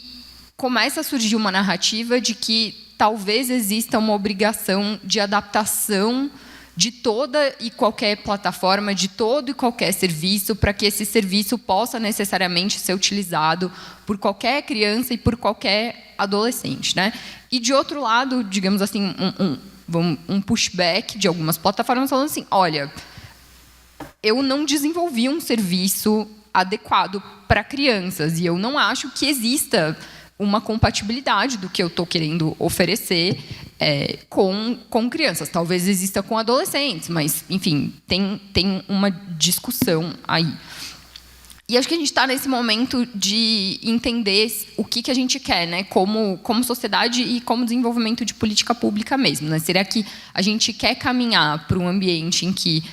C: começa a surgir uma narrativa de que talvez exista uma obrigação de adaptação de toda e qualquer plataforma, de todo e qualquer serviço, para que esse serviço possa necessariamente ser utilizado por qualquer criança e por qualquer adolescente, né? E, de outro lado, digamos assim, um pushback de algumas plataformas falando assim, olha, eu não desenvolvi um serviço adequado para crianças e eu não acho que exista uma compatibilidade do que eu estou querendo oferecer com crianças. Talvez exista com adolescentes, mas, enfim, tem uma discussão aí. E acho que a gente está nesse momento de entender o que a gente quer, né, como sociedade e como desenvolvimento de política pública mesmo, né? Será que a gente quer caminhar para um ambiente em que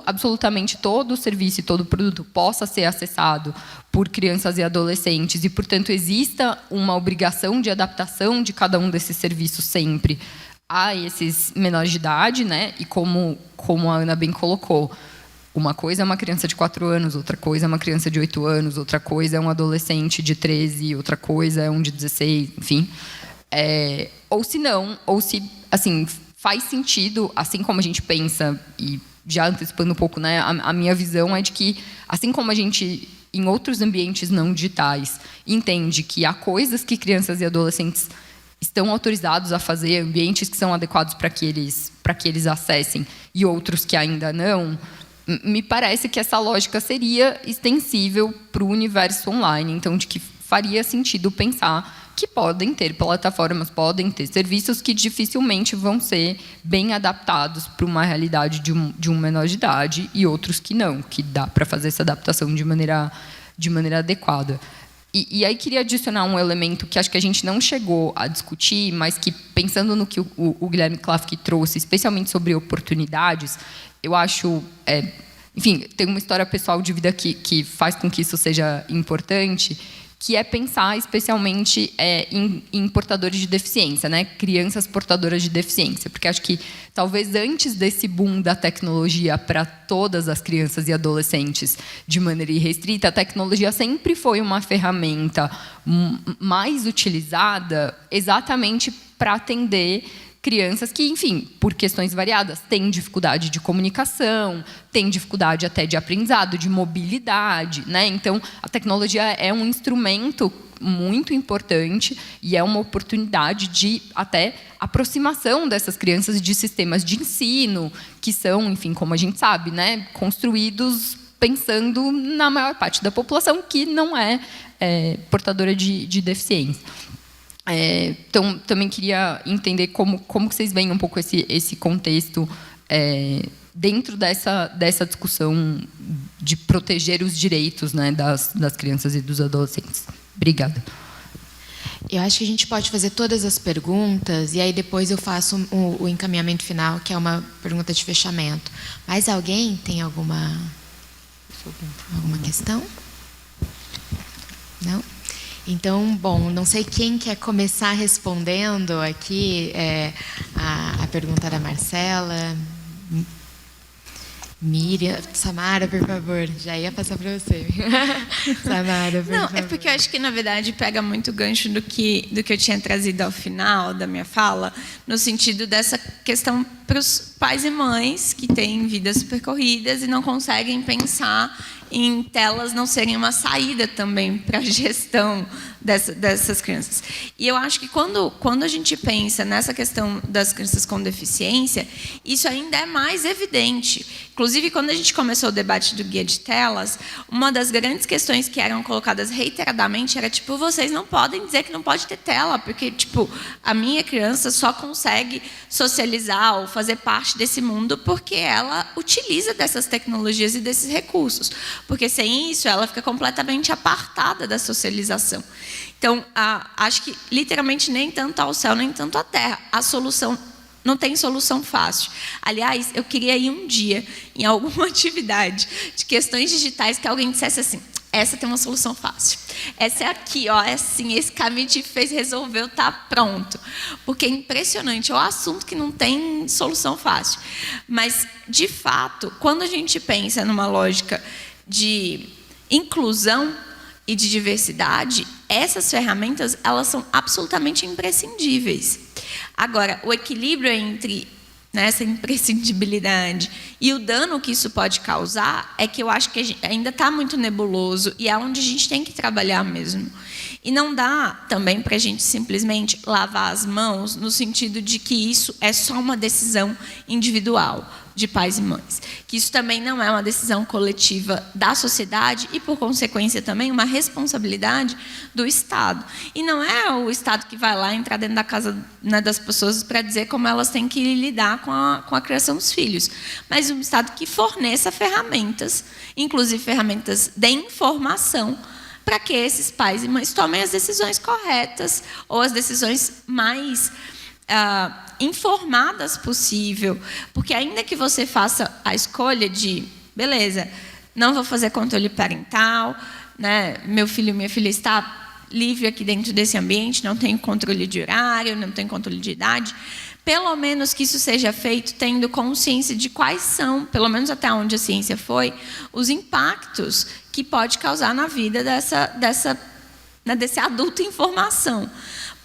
C: absolutamente todo o serviço e todo o produto possa ser acessado por crianças e adolescentes e, portanto, exista uma obrigação de adaptação de cada um desses serviços sempre a esses menores de idade, né? E como a Ana bem colocou, uma coisa é uma criança de 4 anos, outra coisa é uma criança de 8 anos, outra coisa é um adolescente de 13, outra coisa é um de 16, enfim. Ou se não, ou se, assim, faz sentido, assim como a gente pensa, e já antecipando um pouco, né, a minha visão é de que, assim como a gente, em outros ambientes não digitais, entende que há coisas que crianças e adolescentes estão autorizados a fazer, ambientes que são adequados para que eles acessem, e outros que ainda não, me parece que essa lógica seria extensível para o universo online, então de que faria sentido pensar que podem ter plataformas, podem ter serviços que dificilmente vão ser bem adaptados para uma realidade de um menor de idade e outros que não, que dá para fazer essa adaptação de maneira adequada. E aí queria adicionar um elemento que acho que a gente não chegou a discutir, mas que, pensando no que o Guilherme Klafke trouxe, especialmente sobre oportunidades, eu acho... enfim, tem uma história pessoal de vida que faz com que isso seja importante, que é pensar especialmente em portadores de deficiência, né? Crianças portadoras de deficiência. Porque acho que talvez antes desse boom da tecnologia para todas as crianças e adolescentes de maneira irrestrita, a tecnologia sempre foi uma ferramenta mais utilizada exatamente para atender crianças que, enfim, por questões variadas, têm dificuldade de comunicação, têm dificuldade até de aprendizado, de mobilidade, né? Então, a tecnologia é um instrumento muito importante e é uma oportunidade de até aproximação dessas crianças de sistemas de ensino que são, enfim, como a gente sabe, né, construídos pensando na maior parte da população que não é portadora de deficiência. Então, também queria entender como que vocês veem um pouco esse contexto dentro dessa discussão de proteger os direitos, né, das crianças e dos adolescentes. Obrigada.
J: Eu acho que a gente pode fazer todas as perguntas e aí depois eu faço o encaminhamento final, que é uma pergunta de fechamento. Mais alguém tem alguma questão? Não? Então, bom, não sei quem quer começar respondendo aqui a pergunta da Marcela. Miriam, Samara, por favor. Já ia passar para você. Samara, por favor.
H: Não, é porque eu acho que, na verdade, pega muito gancho do que eu tinha trazido ao final da minha fala, no sentido dessa questão para os pais e mães que têm vidas super corridas e não conseguem pensar em telas não serem uma saída também para a gestão dessas crianças. E eu acho que quando a gente pensa nessa questão das crianças com deficiência, isso ainda é mais evidente. Inclusive, quando a gente começou o debate do guia de telas, uma das grandes questões que eram colocadas reiteradamente era, tipo, vocês não podem dizer que não pode ter tela, porque, tipo, a minha criança só consegue socializar ou fazer parte desse mundo porque ela utiliza dessas tecnologias e desses recursos. Porque, sem isso, ela fica completamente apartada da socialização. Então, acho que, literalmente, nem tanto ao céu, nem tanto à terra. A solução não tem solução fácil. Aliás, eu queria ir um dia em alguma atividade de questões digitais que alguém dissesse assim, essa tem uma solução fácil. Essa é aqui, ó, é assim, esse caminho te fez, resolveu, tá pronto. Porque é impressionante, é um assunto que não tem solução fácil. Mas, de fato, quando a gente pensa numa lógica de inclusão e de diversidade, essas ferramentas, elas são absolutamente imprescindíveis. Agora, o equilíbrio entre, né, essa imprescindibilidade e o dano que isso pode causar é que eu acho que ainda está muito nebuloso e é onde a gente tem que trabalhar mesmo. E não dá também para a gente simplesmente lavar as mãos no sentido de que isso é só uma decisão individual de pais e mães. Que isso também não é uma decisão coletiva da sociedade e, por consequência, também uma responsabilidade do Estado. E não é o Estado que vai lá entrar dentro da casa, né, das pessoas para dizer como elas têm que lidar com a criação dos filhos, mas um Estado que forneça ferramentas, inclusive ferramentas de informação, para que esses pais e mães tomem as decisões corretas ou as decisões mais informadas possível. Porque ainda que você faça a escolha de, beleza, não vou fazer controle parental, né, meu filho e minha filha está livre aqui dentro desse ambiente, não tenho controle de horário, não tenho controle de idade, pelo menos que isso seja feito tendo consciência de quais são, pelo menos até onde a ciência foi, os impactos que pode causar na vida desse adulto em formação.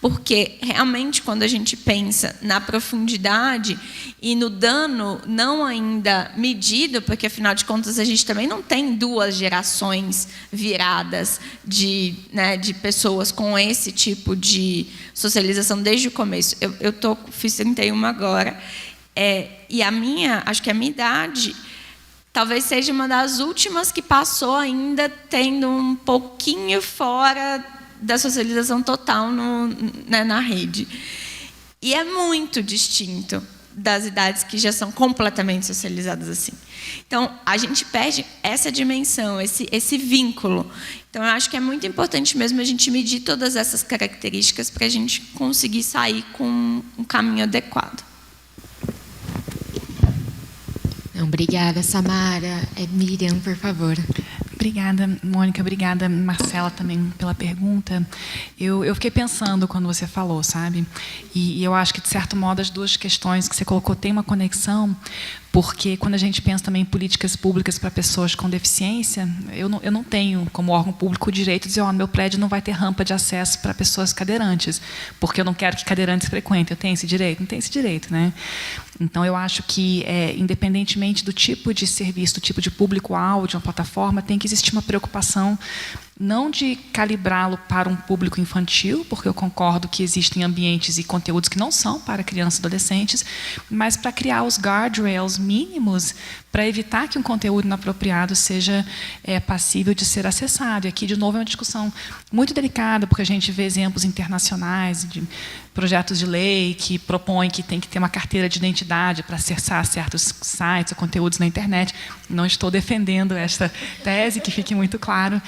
H: Porque, realmente, quando a gente pensa na profundidade e no dano não ainda medido, porque, afinal de contas, a gente também não tem 2 gerações viradas de pessoas com esse tipo de socialização desde o começo. Eu fiz 31 agora, e acho que a minha idade talvez seja uma das últimas que passou ainda tendo um pouquinho fora da socialização total na rede. E é muito distinto das idades que já são completamente socializadas assim. Então, a gente perde essa dimensão, esse vínculo. Então, eu acho que é muito importante mesmo a gente medir todas essas características para a gente conseguir sair com um caminho adequado.
J: Obrigada, Samara. Miriam, por favor.
G: Obrigada, Mônica. Obrigada, Marcela, também pela pergunta. Eu fiquei pensando quando você falou, sabe? E eu acho que, de certo modo, as 2 questões que você colocou têm uma conexão, porque quando a gente pensa também em políticas públicas para pessoas com deficiência, eu não tenho, como órgão público, o direito de dizer, meu prédio não vai ter rampa de acesso para pessoas cadeirantes, porque eu não quero que cadeirantes frequentem. Eu tenho esse direito? Não tenho esse direito, né? Então, eu acho que, independentemente do tipo de serviço, do tipo de público-alvo de uma plataforma, tem que existir uma preocupação não de calibrá-lo para um público infantil, porque eu concordo que existem ambientes e conteúdos que não são para crianças e adolescentes, mas para criar os guardrails mínimos para evitar que um conteúdo inapropriado seja passível de ser acessado. E aqui, de novo, é uma discussão muito delicada, porque a gente vê exemplos internacionais de projetos de lei que propõem que tem que ter uma carteira de identidade para acessar certos sites ou conteúdos na internet. Não estou defendendo esta tese, que fique muito claro.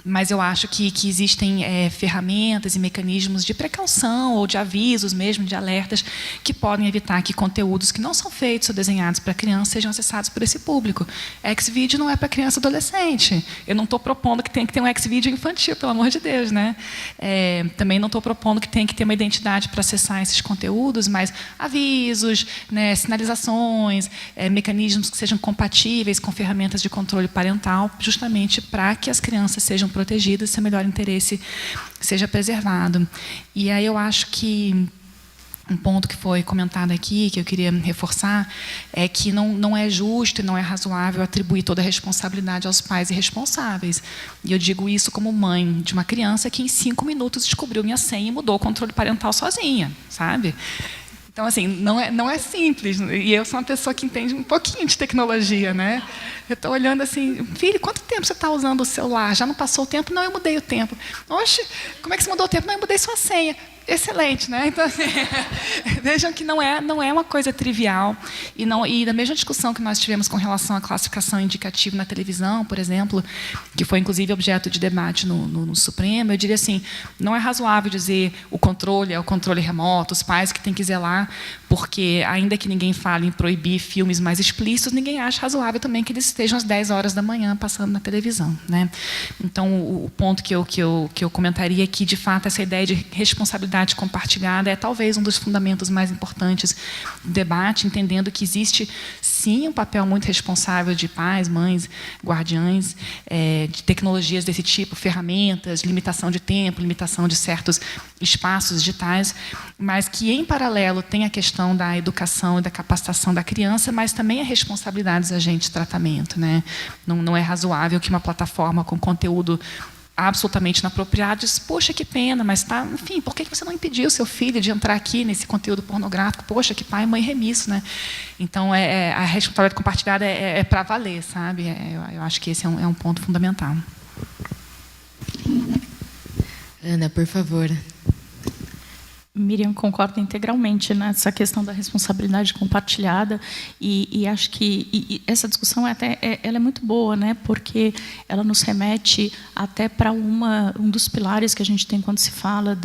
G: Mas eu acho que existem ferramentas e mecanismos de precaução ou de avisos mesmo, de alertas, que podem evitar que conteúdos que não são feitos ou desenhados para criança sejam acessados por esse público. Xvideo não é para criança e adolescente. Eu não estou propondo que tem que ter um Xvideo infantil, pelo amor de Deus, né? Também não estou propondo que tem que ter uma identidade para acessar esses conteúdos, mas avisos, né, sinalizações, mecanismos que sejam compatíveis com ferramentas de controle parental, justamente para que as crianças sejam protegidas, seu melhor interesse seja preservado. E aí eu acho que um ponto que foi comentado aqui, que eu queria reforçar, é que não é justo e não é razoável atribuir toda a responsabilidade aos pais irresponsáveis. E eu digo isso como mãe de uma criança que em 5 minutos descobriu minha senha e mudou o controle parental sozinha, sabe? Então, assim, não é simples. E eu sou uma pessoa que entende um pouquinho de tecnologia, né? Eu estou olhando assim, filho, quanto tempo você está usando o celular? Já não passou o tempo? Não, eu mudei o tempo. Oxe, como é que você mudou o tempo? Não, eu mudei sua senha. Excelente, né? Então, assim, vejam que não é uma coisa trivial. E da mesma discussão que nós tivemos com relação à classificação indicativa na televisão, por exemplo, que foi inclusive objeto de debate no Supremo, eu diria assim, não é razoável dizer o controle é o controle remoto, os pais que têm que zelar, porque, ainda que ninguém fale em proibir filmes mais explícitos, ninguém acha razoável também que eles estejam às 10 horas da manhã passando na televisão, né? Então, o ponto que eu comentaria é que, de fato, essa ideia de responsabilidade compartilhada é talvez um dos fundamentos mais importantes do debate, entendendo que existe, sim, um papel muito responsável de pais, mães, guardiães, de tecnologias desse tipo, ferramentas, limitação de tempo, limitação de certos espaços digitais, mas que, em paralelo, tem a questão da educação e da capacitação da criança, mas também a responsabilidade dos agentes de tratamento, né? Não é razoável que uma plataforma com conteúdo absolutamente inapropriado diz, poxa, que pena, mas tá, enfim, por que você não impediu seu filho de entrar aqui nesse conteúdo pornográfico? Poxa, que pai e mãe remisso, né? Então, a responsabilidade compartilhada é para valer, sabe? Eu acho que esse é um ponto fundamental.
J: Ana, por favor.
I: Miriam, concorda integralmente nessa questão da responsabilidade compartilhada e acho que essa discussão ela é muito boa, né? Porque ela nos remete até para um dos pilares que a gente tem quando se fala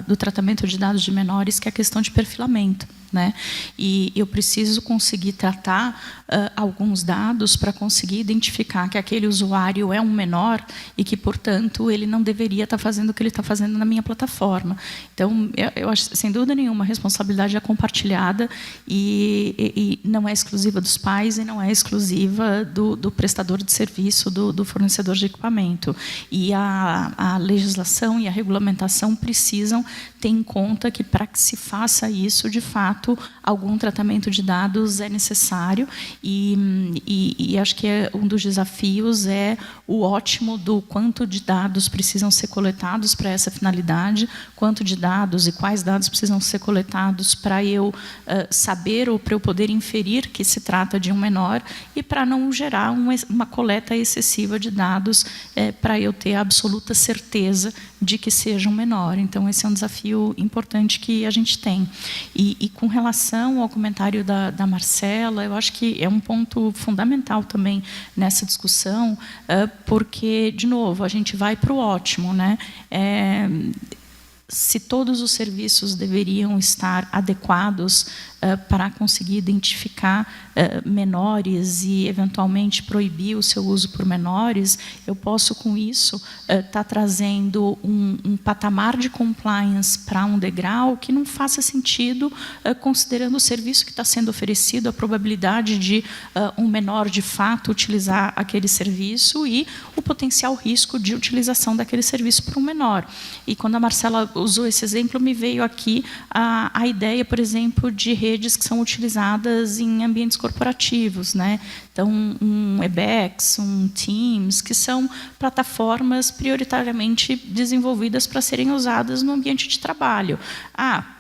I: do tratamento de dados de menores, que é a questão de perfilamento, né? E eu preciso conseguir tratar alguns dados para conseguir identificar que aquele usuário é um menor e que, portanto, ele não deveria estar fazendo o que ele está fazendo na minha plataforma. Então, eu acho, sem dúvida nenhuma, a responsabilidade é compartilhada e não é exclusiva dos pais e não é exclusiva do prestador de serviço, do fornecedor de equipamento. E a legislação e a regulamentação precisam ter em conta que, para que se faça isso, de fato, algum tratamento de dados é necessário e acho que um dos desafios é o ótimo do quanto de dados precisam ser coletados para essa finalidade, quanto de dados e quais dados precisam ser coletados para eu saber ou para eu poder inferir que se trata de um menor e para não gerar uma coleta excessiva de dados para eu ter a absoluta certeza de que seja um menor. Então, esse é um desafio importante que a gente tem. E com relação ao comentário da Marcela, eu acho que é um ponto fundamental também nessa discussão, porque, de novo, a gente vai para o ótimo, né? Se todos os serviços deveriam estar adequados para conseguir identificar menores e, eventualmente, proibir o seu uso por menores, eu posso, com isso, estar trazendo um patamar de compliance para um degrau que não faça sentido, considerando o serviço que está sendo oferecido, a probabilidade de um menor, de fato, utilizar aquele serviço e o potencial risco de utilização daquele serviço por um menor. E, quando a Marcela usou esse exemplo, me veio aqui a ideia, por exemplo, de redes que são utilizadas em ambientes corporativos, né? Então, um Webex, um Teams, que são plataformas prioritariamente desenvolvidas para serem usadas no ambiente de trabalho.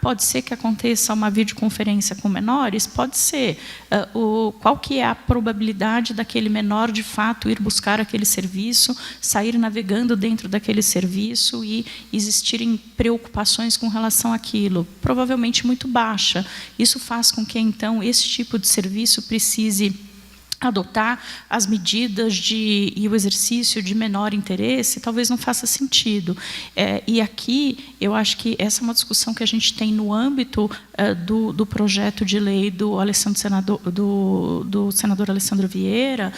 I: Pode ser que aconteça uma videoconferência com menores? Pode ser. Qual que é a probabilidade daquele menor, de fato, ir buscar aquele serviço, sair navegando dentro daquele serviço e existirem preocupações com relação àquilo? Provavelmente muito baixa. Isso faz com que, então, esse tipo de serviço precise adotar as medidas e o exercício de menor interesse, talvez não faça sentido. E aqui, eu acho que essa é uma discussão que a gente tem no âmbito do projeto de lei do senador Alessandro Vieira,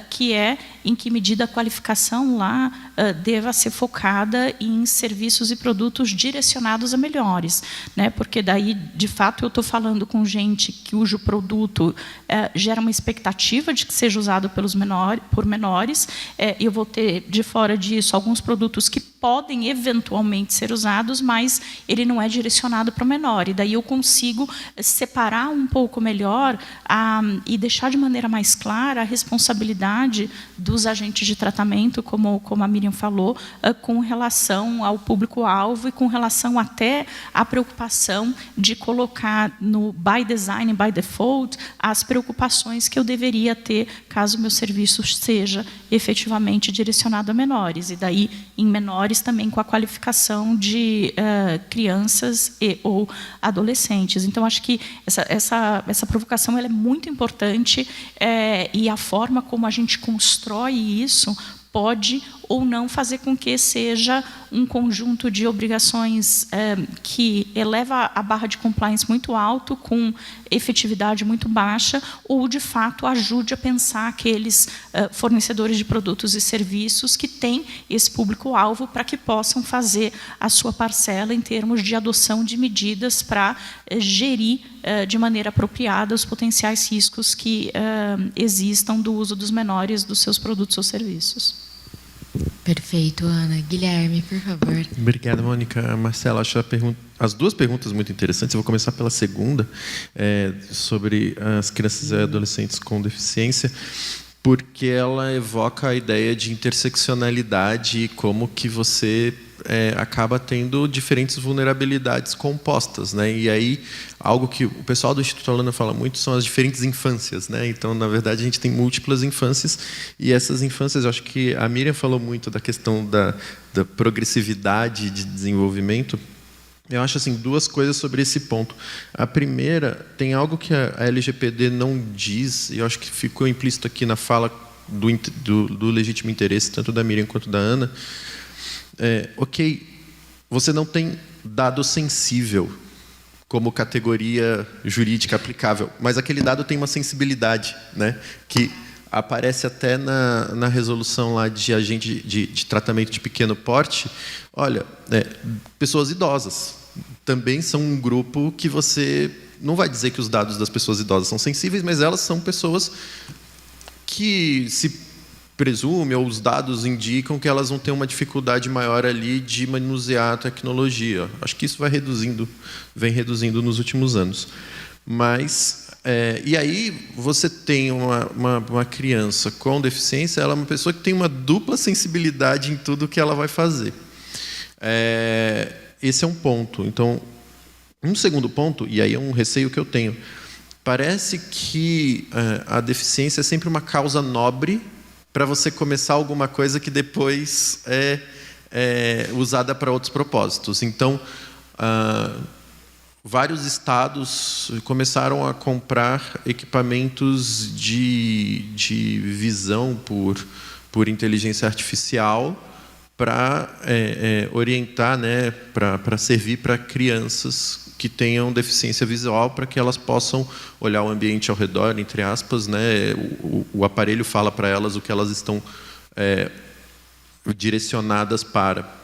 I: que é em que medida a qualificação lá deva ser focada em serviços e produtos direcionados a melhores, né? Porque daí, de fato, eu estou falando com gente cujo produto gera uma expectativa de que seja usado por menores, e eu vou ter, de fora disso, alguns produtos que podem eventualmente ser usados, mas ele não é direcionado para o menor. E daí eu consigo separar um pouco melhor e deixar de maneira mais clara a responsabilidade dos agentes de tratamento, como a Miriam falou, com relação ao público-alvo e com relação até à preocupação de colocar no by design, by default, as preocupações que eu deveria ter caso o meu serviço seja efetivamente direcionado a menores. E daí, em menores, também com a qualificação de crianças ou adolescentes. Então, acho que essa provocação ela é muito importante, e a forma como a gente constrói isso pode ou não fazer com que seja um conjunto de obrigações que eleva a barra de compliance muito alto, com efetividade muito baixa, ou, de fato, ajude a pensar aqueles fornecedores de produtos e serviços que têm esse público-alvo para que possam fazer a sua parcela em termos de adoção de medidas para gerir de maneira apropriada os potenciais riscos que existam do uso dos menores dos seus produtos ou serviços.
J: Perfeito, Ana. Guilherme, por favor.
F: Obrigado, Mônica. Marcela, acho as duas perguntas muito interessantes. Eu vou começar pela segunda, sobre as crianças e adolescentes com deficiência, porque ela evoca a ideia de interseccionalidade e como que você acaba tendo diferentes vulnerabilidades compostas, né? E aí, algo que o pessoal do Instituto Holanda fala muito são as diferentes infâncias, né? Então, na verdade, a gente tem múltiplas infâncias, e essas infâncias, eu acho que a Miriam falou muito da questão da progressividade de desenvolvimento. Eu acho assim, duas coisas sobre esse ponto. A primeira, tem algo que a LGPD não diz, e eu acho que ficou implícito aqui na fala do legítimo interesse, tanto da Miriam quanto da Ana. Ok, você não tem dado sensível como categoria jurídica aplicável, mas aquele dado tem uma sensibilidade, né, que aparece até na resolução lá de agente de tratamento de pequeno porte. Olha, pessoas idosas também são um grupo que você não vai dizer que os dados das pessoas idosas são sensíveis, mas elas são pessoas que se presume, ou os dados indicam que elas vão ter uma dificuldade maior ali de manusear a tecnologia. Acho que isso vem reduzindo nos últimos anos. Mas, e aí você tem uma criança com deficiência, ela é uma pessoa que tem uma dupla sensibilidade em tudo que ela vai fazer. Esse é um ponto. Então, um segundo ponto, e aí é um receio que eu tenho, parece que a deficiência é sempre uma causa nobre para você começar alguma coisa que depois é usada para outros propósitos. Então, vários estados começaram a comprar equipamentos de visão por inteligência artificial para orientar, né, para servir para crianças que tenham deficiência visual, para que elas possam olhar o ambiente ao redor, entre aspas, né? O aparelho fala para elas o que elas estão direcionadas para.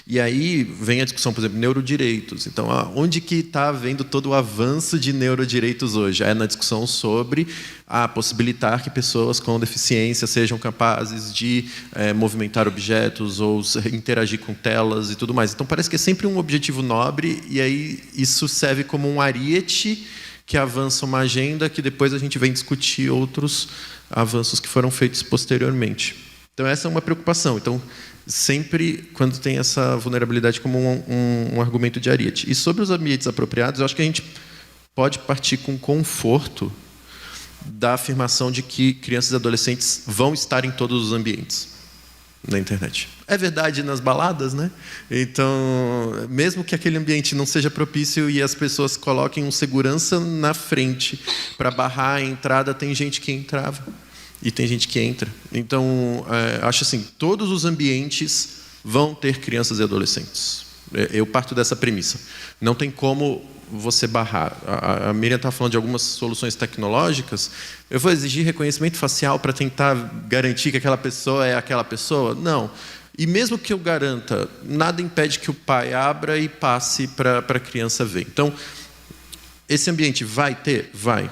F: E aí vem a discussão, por exemplo, neurodireitos. Então, onde que está havendo todo o avanço de neurodireitos hoje? É na discussão sobre possibilitar que pessoas com deficiência sejam capazes de movimentar objetos ou interagir com telas e tudo mais. Então, parece que é sempre um objetivo nobre, e aí isso serve como um ariete que avança uma agenda que depois a gente vem discutir outros avanços que foram feitos posteriormente. Então, essa é uma preocupação. Então, sempre quando tem essa vulnerabilidade como um argumento de ariete. E sobre os ambientes apropriados, eu acho que a gente pode partir com conforto da afirmação de que crianças e adolescentes vão estar em todos os ambientes na internet. É verdade nas baladas, né? Então, mesmo que aquele ambiente não seja propício e as pessoas coloquem um segurança na frente para barrar a entrada, tem gente que entrava. E tem gente que entra. Então, acho assim, todos os ambientes vão ter crianças e adolescentes. Eu parto dessa premissa. Não tem como você barrar. A Miriam está falando de algumas soluções tecnológicas. Eu vou exigir reconhecimento facial para tentar garantir que aquela pessoa é aquela pessoa? Não. E mesmo que eu garanta, nada impede que o pai abra e passe para a criança ver. Então, esse ambiente vai ter? Vai.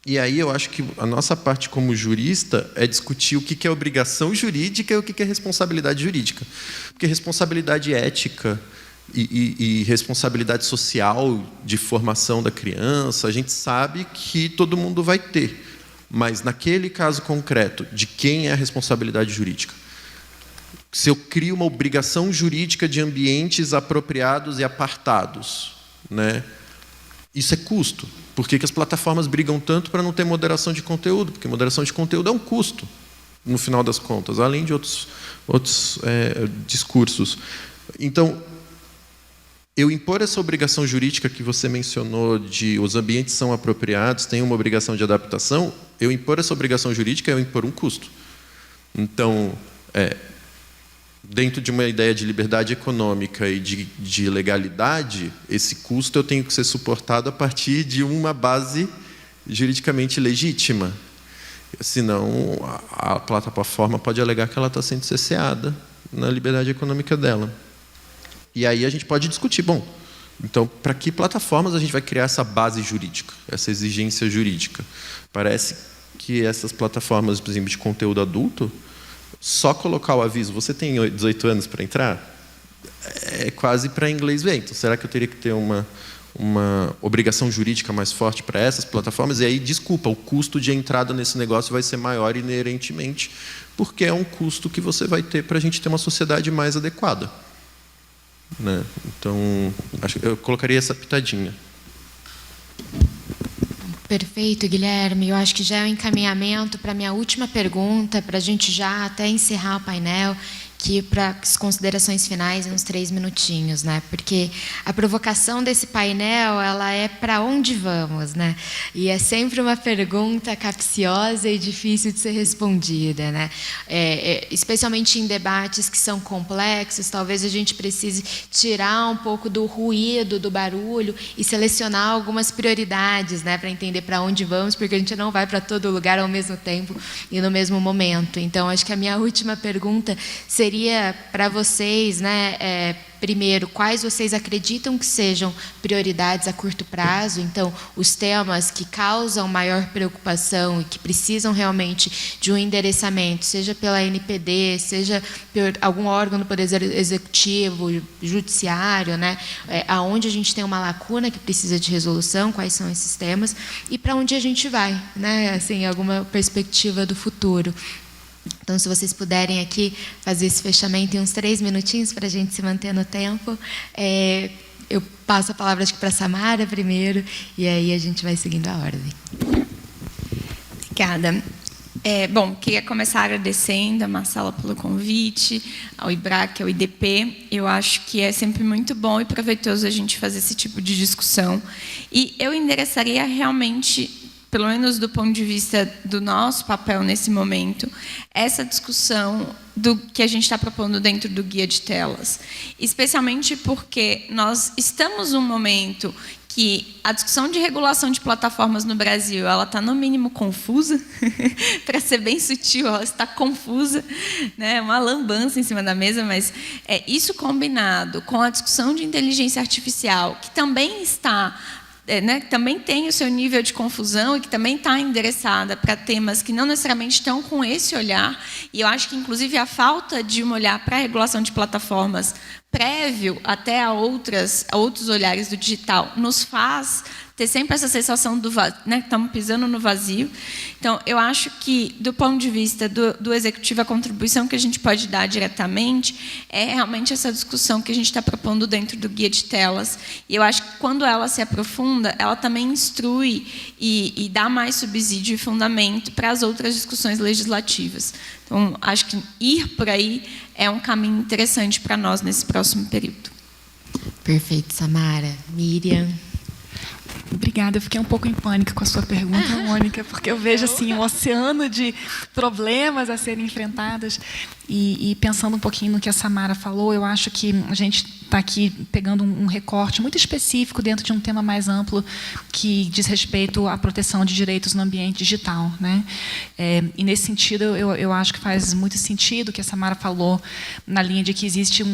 F: E aí eu acho que a nossa parte como jurista é discutir o que é obrigação jurídica e o que é responsabilidade jurídica. Porque responsabilidade ética e responsabilidade social de formação da criança, a gente sabe que todo mundo vai ter. Mas naquele caso concreto, de quem é a responsabilidade jurídica? Se eu crio uma obrigação jurídica de ambientes apropriados e apartados, né? Isso é custo. Por que as plataformas brigam tanto para não ter moderação de conteúdo? Porque moderação de conteúdo é um custo, no final das contas, além de outros discursos. Então, eu impor essa obrigação jurídica que você mencionou, de os ambientes são apropriados, tem uma obrigação de adaptação, eu impor essa obrigação jurídica é eu impor um custo. Então, dentro de uma ideia de liberdade econômica e de legalidade, esse custo eu tenho que ser suportado a partir de uma base juridicamente legítima. Senão, a plataforma pode alegar que ela está sendo cerceada na liberdade econômica dela. E aí a gente pode discutir, bom, então, para que plataformas a gente vai criar essa base jurídica, essa exigência jurídica? Parece que essas plataformas, por exemplo, de conteúdo adulto, só colocar o aviso, você tem 18 anos para entrar? É quase para inglês ver. Então, será que eu teria que ter uma obrigação jurídica mais forte para essas plataformas? E aí, desculpa, o custo de entrada nesse negócio vai ser maior inerentemente, porque é um custo que você vai ter para a gente ter uma sociedade mais adequada. Né? Então, eu colocaria essa pitadinha.
J: Perfeito, Guilherme. Eu acho que já é um encaminhamento para a minha última pergunta, para a gente já até encerrar o painel, que para as considerações finais, em uns 3 minutinhos, né? Porque a provocação desse painel, ela é para onde vamos, né? E é sempre uma pergunta capciosa e difícil de ser respondida, né? Especialmente em debates que são complexos, talvez a gente precise tirar um pouco do ruído, do barulho e selecionar algumas prioridades, né? Para entender para onde vamos, porque a gente não vai para todo lugar ao mesmo tempo e no mesmo momento. Então, acho que a minha última pergunta seria para vocês, né, primeiro, quais vocês acreditam que sejam prioridades a curto prazo? Então, os temas que causam maior preocupação e que precisam realmente de um endereçamento, seja pela NPD, seja por algum órgão do Poder Executivo, judiciário, né, aonde a gente tem uma lacuna que precisa de resolução, quais são esses temas, e para onde a gente vai, né, assim, alguma perspectiva do futuro. Então, se vocês puderem aqui fazer esse fechamento em uns 3 minutinhos para a gente se manter no tempo, eu passo a palavra para a Samara primeiro, e aí a gente vai seguindo a ordem.
H: Obrigada. Bom, queria começar agradecendo a Marcela pelo convite, ao IBRAC, ao IDP. Eu acho que é sempre muito bom e proveitoso a gente fazer esse tipo de discussão. E eu endereçaria realmente, pelo menos do ponto de vista do nosso papel nesse momento, essa discussão do que a gente está propondo dentro do Guia de Telas. Especialmente porque nós estamos num momento que a discussão de regulação de plataformas no Brasil, ela está no mínimo confusa, para ser bem sutil, ela está confusa, né? Uma lambança em cima da mesa, mas isso combinado com a discussão de inteligência artificial, que também está também tem o seu nível de confusão e que também está endereçada para temas que não necessariamente estão com esse olhar. E eu acho que, inclusive, a falta de um olhar para a regulação de plataformas prévio até a outros olhares do digital nos faz ter sempre essa sensação do vazio, né? Estamos pisando no vazio. Então, eu acho que, do ponto de vista do executivo, a contribuição que a gente pode dar diretamente é realmente essa discussão que a gente está propondo dentro do Guia de Telas. E eu acho que, quando ela se aprofunda, ela também instrui e dá mais subsídio e fundamento para as outras discussões legislativas. Então, acho que ir por aí é um caminho interessante para nós nesse próximo período.
J: Perfeito, Samara. Miriam?
G: Obrigada, eu fiquei um pouco em pânico com a sua pergunta, Mônica, porque eu vejo assim, um oceano de problemas a serem enfrentados. E pensando um pouquinho no que a Samara falou, eu acho que a gente está aqui pegando um recorte muito específico dentro de um tema mais amplo que diz respeito à proteção de direitos no ambiente digital, né? E nesse sentido, eu acho que faz muito sentido o que a Samara falou na linha de que existe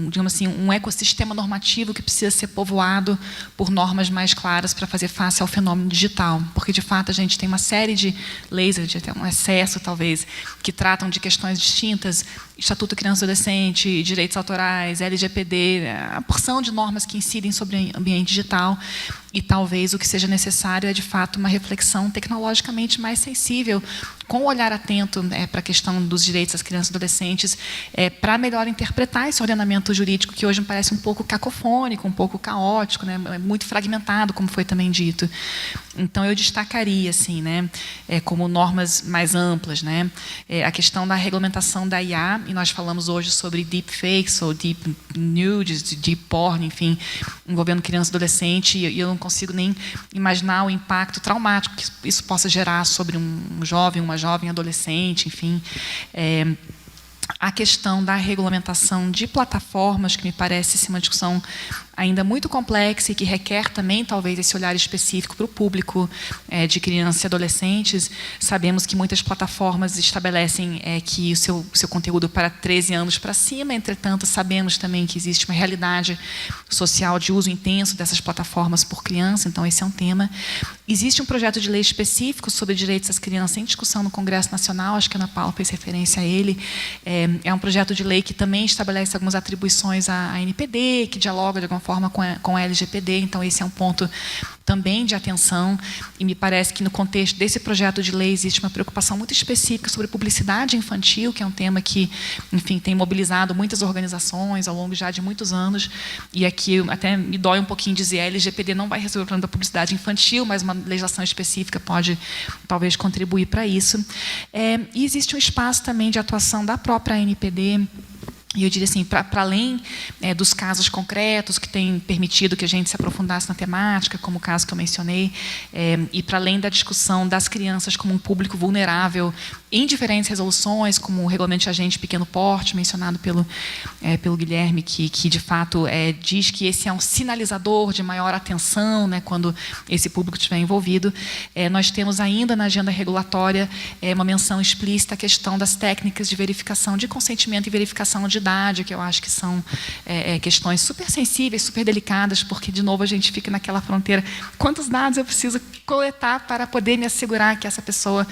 G: digamos assim, um ecossistema normativo que precisa ser povoado por normas mais claras para fazer face ao fenômeno digital, porque de fato a gente tem uma série de leis, de até um excesso talvez, que tratam de questões distintas, Estatuto Criança e Adolescente, direitos autorais, LGPD, a porção de normas que incidem sobre o ambiente digital, e talvez o que seja necessário é, de fato, uma reflexão tecnologicamente mais sensível, com um olhar atento para a questão dos direitos das crianças e adolescentes, para melhor interpretar esse ordenamento jurídico que hoje me parece um pouco cacofônico, um pouco caótico, né, muito fragmentado, como foi também dito. Então, eu destacaria, assim, como normas mais amplas, a questão da regulamentação da IA, e nós falamos hoje sobre deepfakes, ou deep nudes, deep porn, enfim, envolvendo criança e adolescente, e eu não consigo nem imaginar o impacto traumático que isso possa gerar sobre um jovem, uma jovem adolescente, enfim. a questão da regulamentação de plataformas, que me parece ser uma discussão ainda muito complexa e que requer também, talvez, esse olhar específico para o público de crianças e adolescentes. Sabemos que muitas plataformas estabelecem que o seu conteúdo para 13 anos para cima, entretanto, sabemos também que existe uma realidade social de uso intenso dessas plataformas por criança, então esse é um tema. Existe um projeto de lei específico sobre direitos das crianças em discussão no Congresso Nacional, acho que a Ana Paula fez referência a ele. É um projeto de lei que também estabelece algumas atribuições à NPD, que dialoga de alguma forma com a LGPD, então esse é um ponto também de atenção, e me parece que no contexto desse projeto de lei existe uma preocupação muito específica sobre publicidade infantil, que é um tema que, enfim, tem mobilizado muitas organizações ao longo já de muitos anos, e aqui até me dói um pouquinho dizer, a LGPD não vai resolver o problema da publicidade infantil, mas uma legislação específica pode, talvez, contribuir para isso. E existe um espaço também de atuação da própria ANPD, e eu diria assim, para além dos casos concretos que têm permitido que a gente se aprofundasse na temática, como o caso que eu mencionei, e para além da discussão das crianças como um público vulnerável em diferentes resoluções, como o Regulamento de Agente de Pequeno Porte, mencionado pelo Guilherme, que de fato diz que esse é um sinalizador de maior atenção, né, quando esse público estiver envolvido. Nós temos ainda na agenda regulatória uma menção explícita à questão das técnicas de verificação de consentimento e verificação de idade, que eu acho que são questões super sensíveis, super delicadas, porque, de novo, a gente fica naquela fronteira. Quantos dados eu preciso coletar para poder me assegurar que essa pessoa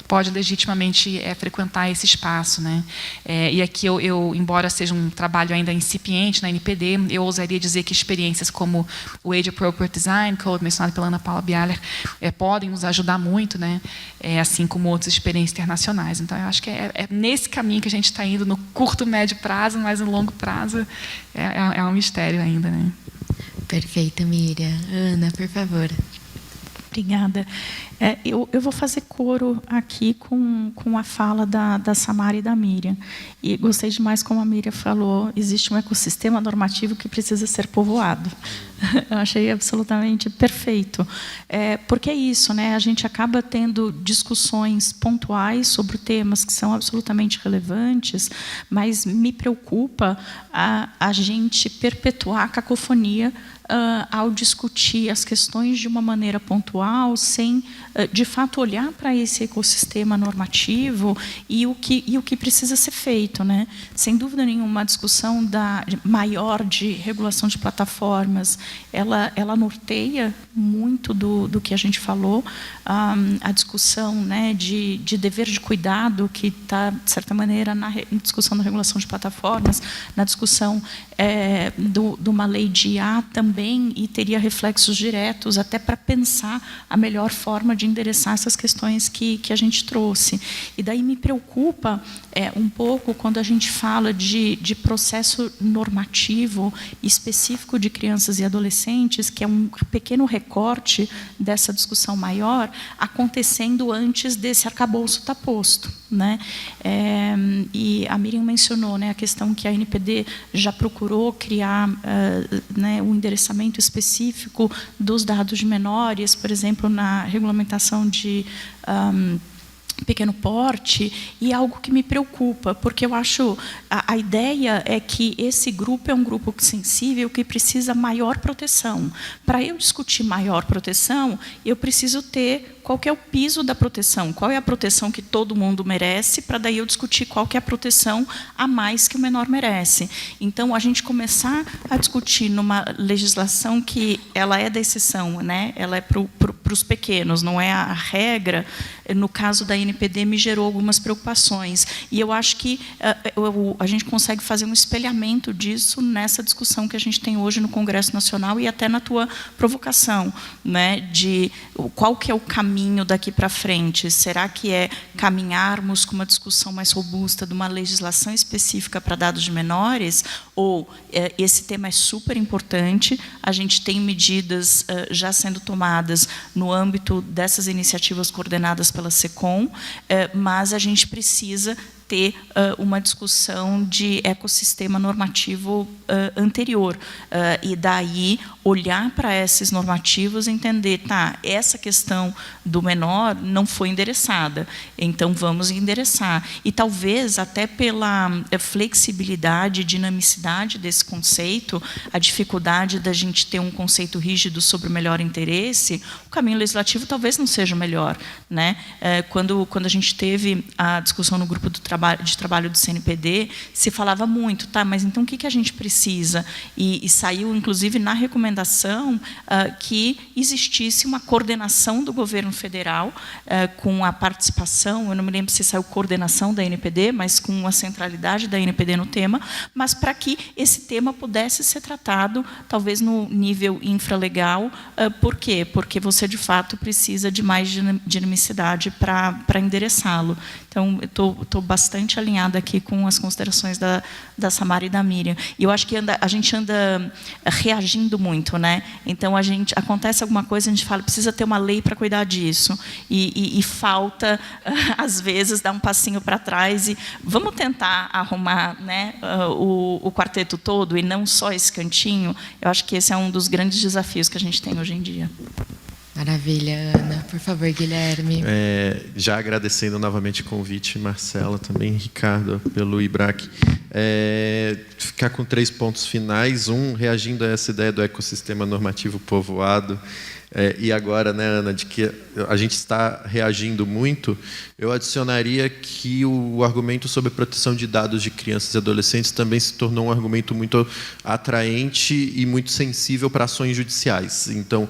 G: pode legitimamente frequentar esse espaço, né? E aqui, embora seja um trabalho ainda incipiente na NPD, eu ousaria dizer que experiências como o Age Appropriate Design Code, mencionado pela Ana Paula Bialer, podem nos ajudar muito, né? Assim como outras experiências internacionais. Então, eu acho que é nesse caminho que a gente está indo, no curto, médio prazo, mas no longo prazo é um mistério ainda, né?
J: Perfeito, Miriam. Ana, por favor.
I: Obrigada. Eu vou fazer coro aqui com a fala da Samara e da Miriam. E gostei demais como a Miriam falou, existe um ecossistema normativo que precisa ser povoado. Eu achei absolutamente perfeito. Porque é isso, né? A gente acaba tendo discussões pontuais sobre temas que são absolutamente relevantes, mas me preocupa a gente perpetuar a cacofonia ao discutir as questões de uma maneira pontual, sem, de fato, olhar para esse ecossistema normativo e o que precisa ser feito, né? Sem dúvida nenhuma, a discussão maior de regulação de plataformas, ela norteia muito do que a gente falou. A discussão, né, de dever de cuidado, que está, de certa maneira, na discussão da regulação de plataformas, na discussão de uma lei de IA também, e teria reflexos diretos até para pensar a melhor forma de endereçar essas questões que a gente trouxe. E daí me preocupa um pouco quando a gente fala de processo normativo específico de crianças e adolescentes, que é um pequeno recorte dessa discussão maior, acontecendo antes desse arcabouço estar posto, né? E a Miriam mencionou, né, a questão que a NPD já procurou criar né, um endereçamento específico dos dados de menores, por exemplo, na regulamentação de pequeno porte, e algo que me preocupa, porque eu acho a ideia é que esse grupo é um grupo sensível que precisa maior proteção. Para eu discutir maior proteção, eu preciso ter qual que é o piso da proteção, qual é a proteção que todo mundo merece, para daí eu discutir qual que é a proteção a mais que o menor merece. Então, a gente começar a discutir numa legislação que ela é da exceção, né? Ela é para os pequenos, não é a regra. No caso da NPD, me gerou algumas preocupações. E eu acho que a gente consegue fazer um espelhamento disso nessa discussão que a gente tem hoje no Congresso Nacional e até na tua provocação, né? De qual que é o caminho daqui para frente. Será que é caminharmos com uma discussão mais robusta de uma legislação específica para dados de menores? Ou esse tema é super importante, a gente tem medidas já sendo tomadas no âmbito dessas iniciativas coordenadas pela SECOM, mas a gente precisa ter uma discussão de ecossistema normativo anterior. E daí olhar para esses normativos e entender, tá, essa questão do menor não foi endereçada, então vamos endereçar. E talvez até pela flexibilidade e dinamicidade desse conceito, a dificuldade da gente ter um conceito rígido sobre o melhor interesse, o caminho legislativo talvez não seja o melhor, né? Quando a gente teve a discussão no grupo de trabalho do CNPD, se falava muito, tá, mas então o que a gente precisa? E saiu, inclusive, na recomendação que existisse uma coordenação do governo federal com a participação, eu não me lembro se saiu coordenação da ANPD, mas com a centralidade da ANPD no tema, mas para que esse tema pudesse ser tratado, talvez no nível infralegal. Por quê? Porque você, de fato, precisa de mais dinamicidade para endereçá-lo. Então, eu estou bastante alinhada aqui com as considerações da Samara e da Miriam. E eu acho que a gente anda reagindo muito, né? Então, acontece alguma coisa, a gente fala, precisa ter uma lei para cuidar disso. E falta, às vezes, dar um passinho para trás e vamos tentar arrumar, né, o quarteto todo e não só esse cantinho. Eu acho que esse é um dos grandes desafios que a gente tem hoje em dia.
J: Maravilha, Ana. Por favor, Guilherme.
F: Já agradecendo novamente o convite, Marcela, também Ricardo, pelo IBRAC. Ficar com 3 pontos finais. Reagindo a essa ideia do ecossistema normativo povoado. E agora, né, Ana, de que a gente está reagindo muito, eu adicionaria que o argumento sobre proteção de dados de crianças e adolescentes também se tornou um argumento muito atraente e muito sensível para ações judiciais. Então,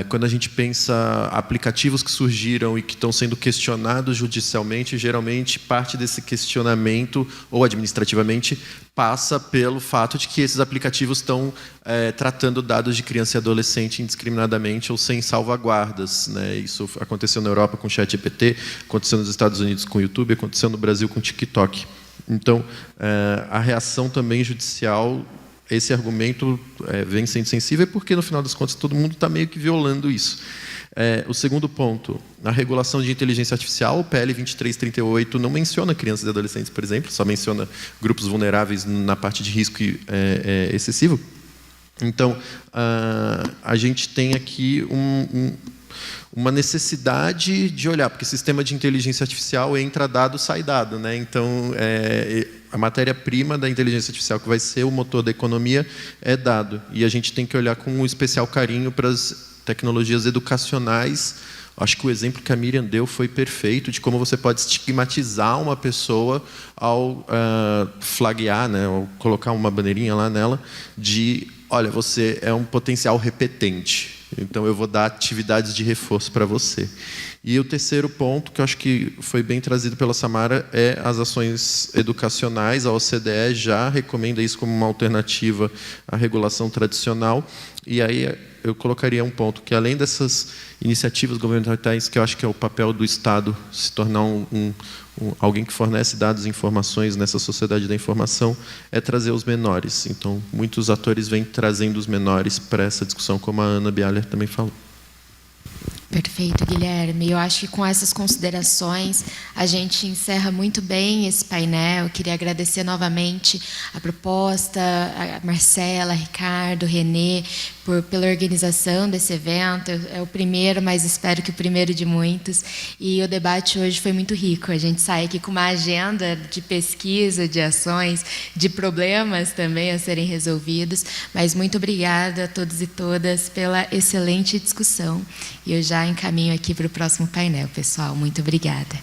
F: quando a gente pensa aplicativos que surgiram e que estão sendo questionados judicialmente, geralmente parte desse questionamento, ou administrativamente, passa pelo fato de que esses aplicativos estão tratando dados de criança e adolescente indiscriminadamente ou sem salvaguardas, né? Isso aconteceu na Europa com o ChatGPT, aconteceu nos Estados Unidos com o YouTube, aconteceu no Brasil com o TikTok. Então, a reação também judicial, esse argumento vem sendo sensível, porque, no final das contas, todo mundo está meio que violando isso. O segundo ponto, a regulação de inteligência artificial, o PL 2338 não menciona crianças e adolescentes, por exemplo, só menciona grupos vulneráveis na parte de risco excessivo. Então, a gente tem aqui uma necessidade de olhar, porque sistema de inteligência artificial entra dado, sai dado, né? Então, a matéria-prima da inteligência artificial, que vai ser o motor da economia, é dado. E a gente tem que olhar com um especial carinho para as tecnologias educacionais. Acho que o exemplo que a Miriam deu foi perfeito, de como você pode estigmatizar uma pessoa ao flaguear, né, ao colocar uma bandeirinha lá nela, de, olha, você é um potencial repetente, então eu vou dar atividades de reforço para você. E o terceiro ponto, que eu acho que foi bem trazido pela Samara, é as ações educacionais. A OCDE já recomenda isso como uma alternativa à regulação tradicional. E aí eu colocaria um ponto, que além dessas iniciativas governamentais, que eu acho que é o papel do Estado se tornar alguém que fornece dados e informações nessa sociedade da informação, é trazer os menores. Então, muitos atores vêm trazendo os menores para essa discussão, como a Ana Bialer também falou.
J: Perfeito, Guilherme. Eu acho que com essas considerações a gente encerra muito bem esse painel. Eu queria agradecer novamente a proposta, a Marcela, Ricardo, Renê, pela organização desse evento. É o primeiro, mas espero que o primeiro de muitos. E o debate hoje foi muito rico. A gente sai aqui com uma agenda de pesquisa, de ações, de problemas também a serem resolvidos. Mas muito obrigada a todos e todas pela excelente discussão. E eu já encaminho aqui para o próximo painel, pessoal. Muito obrigada.